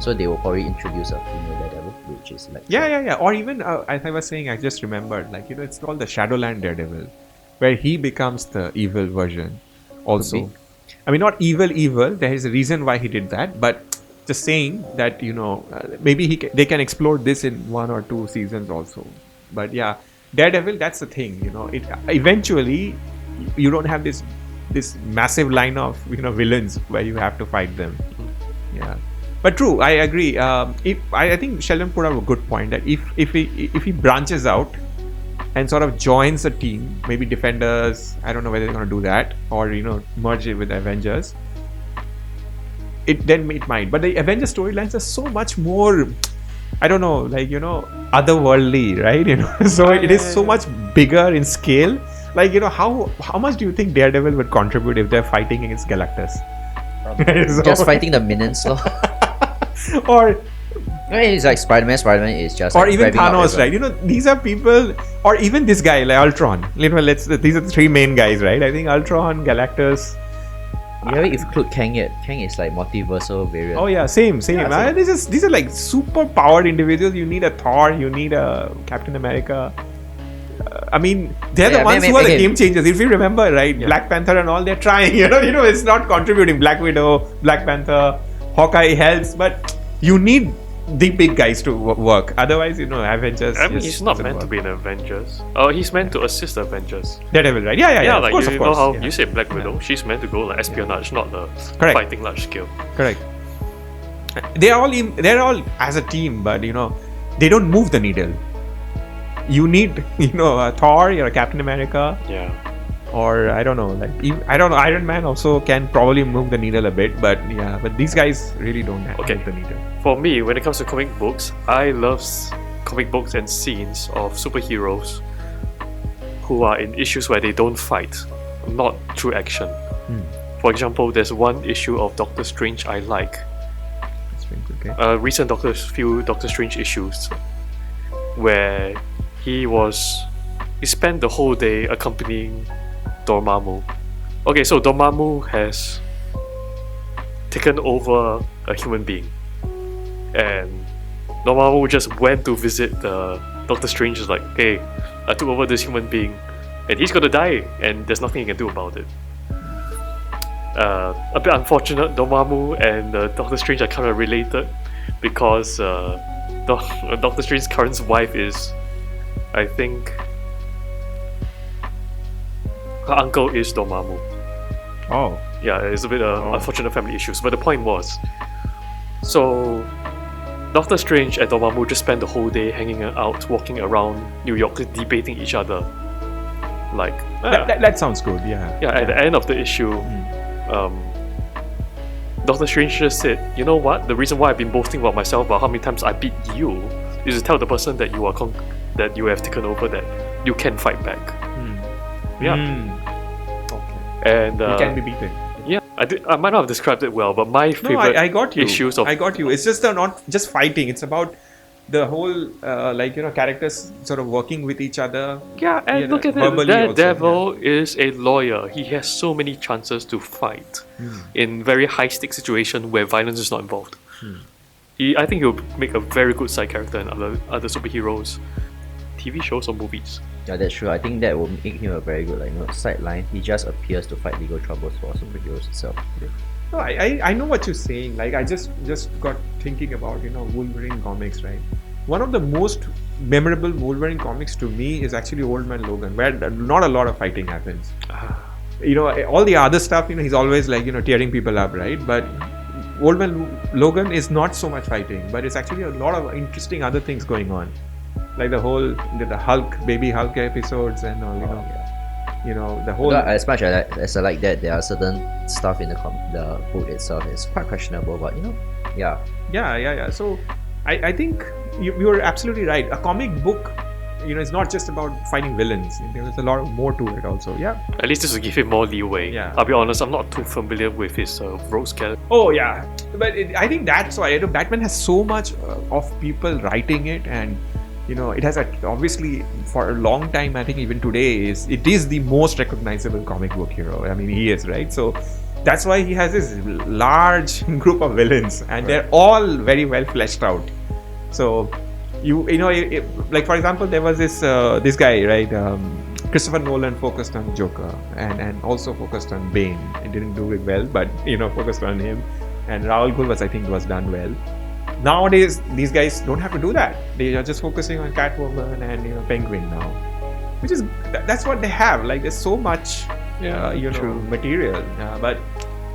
So they will probably introduce a female Daredevil, which is like Yeah. Or even, as I was saying, I just remembered, like, it's called the Shadowland Daredevil, where he becomes the evil version also. I mean, not evil. There is a reason why he did that, but just saying that, maybe they can explore this in 1 or 2 seasons also. But yeah, Daredevil, that's the thing, it eventually you don't have this massive line of villains where you have to fight them. Yeah, but true, I agree. I think Sheldon put out a good point that if he branches out and sort of joins a team, maybe Defenders, I don't know whether they're going to do that, or merge it with Avengers, it might. But the Avengers storylines are so much more, I don't know, like otherworldly, right? So it is so much bigger in scale. Like, how much do you think Daredevil would contribute if they're fighting against Galactus? just fighting the minions, lor. Or it's like Spider-Man. Spider-Man is just or like even revving up Thanos, everyone. right? These are people, or even this guy like Ultron. These are the 3 main guys, right? I think Ultron, Galactus. You haven't include Kang yet. Kang is like multiversal variant. Oh yeah, same. Yeah, same. These are like super powered individuals. You need a Thor, you need a Captain America. I mean, they're the ones who are the game changers. If you remember, right? Yeah. Black Panther and all, they're trying. It's not contributing. Black Widow, Black Panther, Hawkeye helps, but you need the big guys to work. Otherwise, Avengers. I mean, he's not meant to be in Avengers. He's meant to assist the Avengers. Daredevil, right? Yeah. Like of course, you of know course. how Yeah. you say Black Widow, she's meant to go like espionage, not the Correct. fighting large scale. Correct. They're all as a team, but they don't move the needle. You need a Thor or a Captain America, Yeah. or I don't know, Iron Man also can probably move the needle a bit, but these guys really don't move the needle. For me, when it comes to comic books, I love comic books and scenes of superheroes who are in issues where they don't fight, not through action. For example, there's one issue of Doctor Strange I like. That's very okay. Recent few Doctor Strange issues where he spent the whole day accompanying Dormammu. Okay, so Dormammu has taken over a human being, and Dormammu just went to visit the Doctor Strange. Is like, hey, I took over this human being, and he's gonna die, and there's nothing you can do about it. A bit unfortunate, Dormammu and Doctor Strange are kind of related because Doctor Strange's current wife is, I think, her uncle is Dormammu. Oh. Yeah, it's a bit unfortunate family issues. But the point was, so Doctor Strange and Dormammu just spent the whole day hanging out, walking around New York, debating each other. Like That sounds good. Yeah. yeah, at the end of the issue, Doctor Strange just said, "You know what? The reason why I've been boasting about myself about how many times I beat you is to tell the person that you are that you have taken over that you can fight back." Yeah, Okay. and You can be beaten. yeah, I might not have described it well, but my No, favorite I got you. issues of I got you. It's just not just fighting. It's about the whole characters sort of working with each other. yeah, and look at it. verbally also, Daredevil is a lawyer. He has so many chances to fight in very high stakes situation where violence is not involved. I think he'll make a very good side character in other superheroes, TV shows or movies. Yeah, that's true. I think that will make him a very good sideline. He just appears to fight legal troubles for superheroes itself. No, I know what you're saying. Like, I just got thinking about Wolverine comics, right? One of the most memorable Wolverine comics to me is actually Old Man Logan, where not a lot of fighting happens. All the other stuff, he's always like tearing people up, right? But Old Man Logan is not so much fighting, but it's actually a lot of interesting other things going on, like the whole the Hulk, baby Hulk episodes, and all. The whole. Not as much as I like that, there are certain stuff in the book itself is quite questionable, but yeah. Yeah. So I think you are absolutely right. A comic book it's not just about fighting villains. There's a lot more to it also. Yeah. At least this will give him more leeway. Yeah. I'll be honest, I'm not too familiar with his rogues character. Oh yeah, but I think that's why Batman has so much of people writing it, and it has obviously for a long time. I think even today it is the most recognizable comic book hero. I mean, he is, right. So that's why he has this large group of villains, and they're all very well fleshed out. So like for example, there was this guy, right? Christopher Nolan focused on Joker and also focused on Bane. It didn't do it well, but focused on him. And Raoul Ghul was done well. Nowadays, these guys don't have to do that. They are just focusing on Catwoman and Penguin now, which is that's what they have. Like there's so much, material. But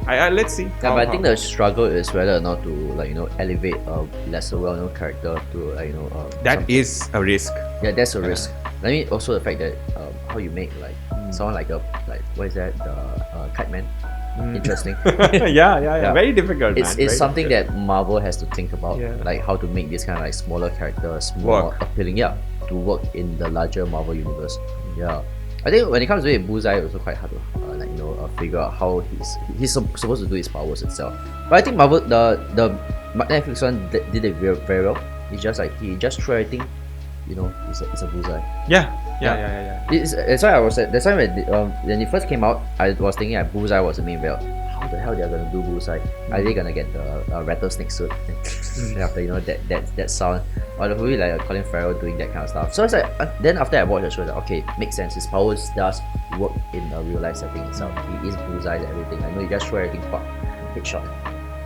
let's see. Yeah, but I think the struggle is whether or not to elevate a lesser well-known character to that is a risk. Yeah, that's a risk. I mean, also the fact that how you make someone like what is that, the Kite Man? Interesting. yeah. Very difficult. It's very something difficult. that Marvel has to think about, like how to make this kind of smaller characters more appealing. Yeah, to work in the larger Marvel universe. Yeah, I think when it comes to it, Bullseye is also quite hard to figure out how he's supposed to do his powers itself. But I think Marvel the Netflix one did it very well. It's just like he just threw everything. It's a Bullseye. Yeah. That's why I was. That's why when it first came out, I was thinking that Bullseye was the main villain. How the hell they are gonna do Bullseye? Are they gonna get the rattlesnake suit? And after that sound, or probably like Colin Farrell doing that kind of stuff. So it's like then after I watched the show, okay, makes sense. His powers does work in a real life setting itself. He is Bullseye and everything. I know you just throw everything, headshot.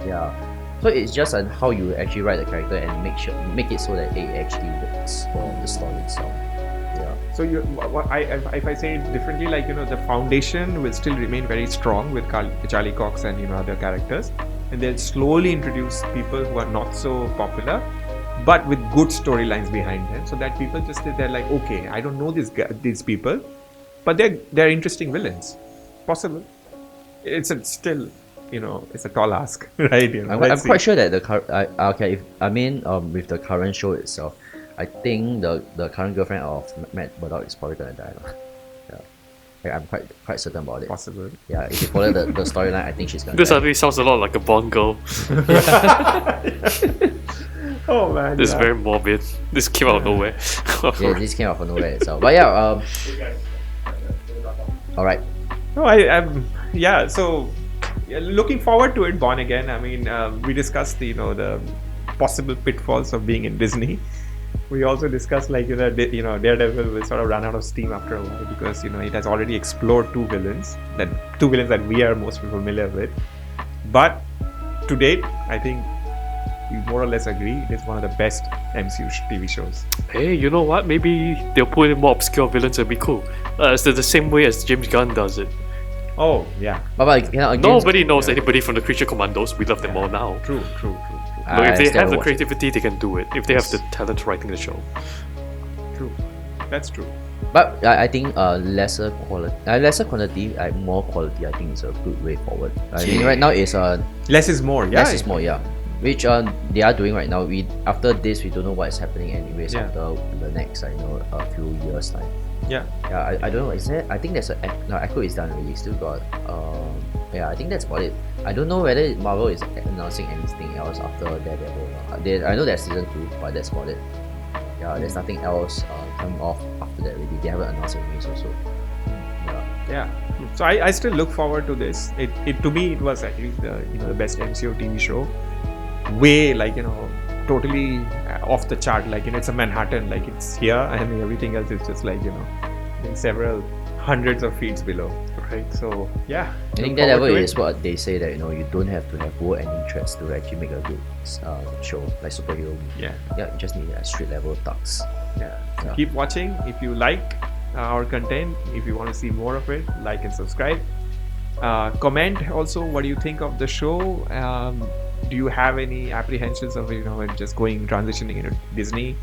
Yeah. So it's just on how you actually write the character and make it so that it actually works for the story itself. Yeah. So if I say it differently, the foundation will still remain very strong with Charlie Coxs and other characters, and they'll slowly introduce people who are not so popular, but with good storylines behind them, so that people they're like, okay, I don't know these people, but they're interesting villains. Possible. It's still. It's a tall ask, right? I'm quite sure that with the current show itself, I think the current girlfriend of Matt Murdock is probably gonna die. Yeah, I'm quite certain about it. Possible. Yeah, if you follow the storyline, I think she's gonna. This die. actually sounds a lot like a Bond girl. Oh man, this is very morbid. This came out of nowhere. Yeah, this came out of nowhere itself. But yeah, all right. No, So. Looking forward to it, Born Again. I mean, we discussed the possible pitfalls of being in Disney. We also discussed Daredevil will sort of run out of steam after a while because it has already explored two villains that we are most familiar with. But to date, I think we more or less agree it is one of the best MCU TV shows. Hey, you know what? Maybe they'll put in more obscure villains. It'll be cool. It's the same way as James Gunn does it. Oh yeah, but nobody knows anybody from the Creature Commandos. We love them all now. True. But if they have the creativity, they can do it. If they have the talent writing the show. True, that's true. But I think lesser quantity, more quality. I think is a good way forward. I mean, right now is less is more. Yeah, less is more. Yeah, which they are doing right now. After this, we don't know what is happening anyways. After the next, a few years time. Yeah, I don't know. Is there? I think there's Echo is done already. Still got I think that's about it. I don't know whether Marvel is announcing anything else after Daredevil. I know there's season 2, but that's about it. Yeah, there's nothing else coming off after that already. They haven't announced anything also. Yeah. So I still look forward to this. It to me it was actually the best MCU TV show. Way totally off the chart. It's a Manhattan. It's here and everything else is just several hundreds of feet below. Right. So yeah. I think that level is what they say that you don't have to have work and interest to actually make a good show like superhero. Yeah. Yeah. You just need a street level thugs. Yeah. So keep watching if you like our content. If you want to see more of it, like and subscribe. Comment also what do you think of the show. Do you have any apprehensions of just transitioning into Disney?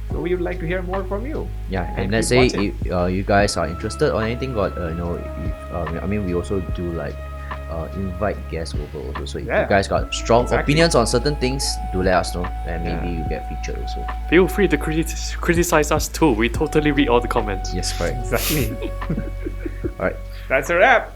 So we would like to hear more from you. Yeah, and let's say if you guys are interested or anything, we also do invite guests over also. So if Yeah, you guys got strong exactly. opinions on certain things, do let us know, and maybe you get featured also. Feel free to criticize us too. We totally read all the comments. Yes, correct. Exactly. All right. That's a wrap.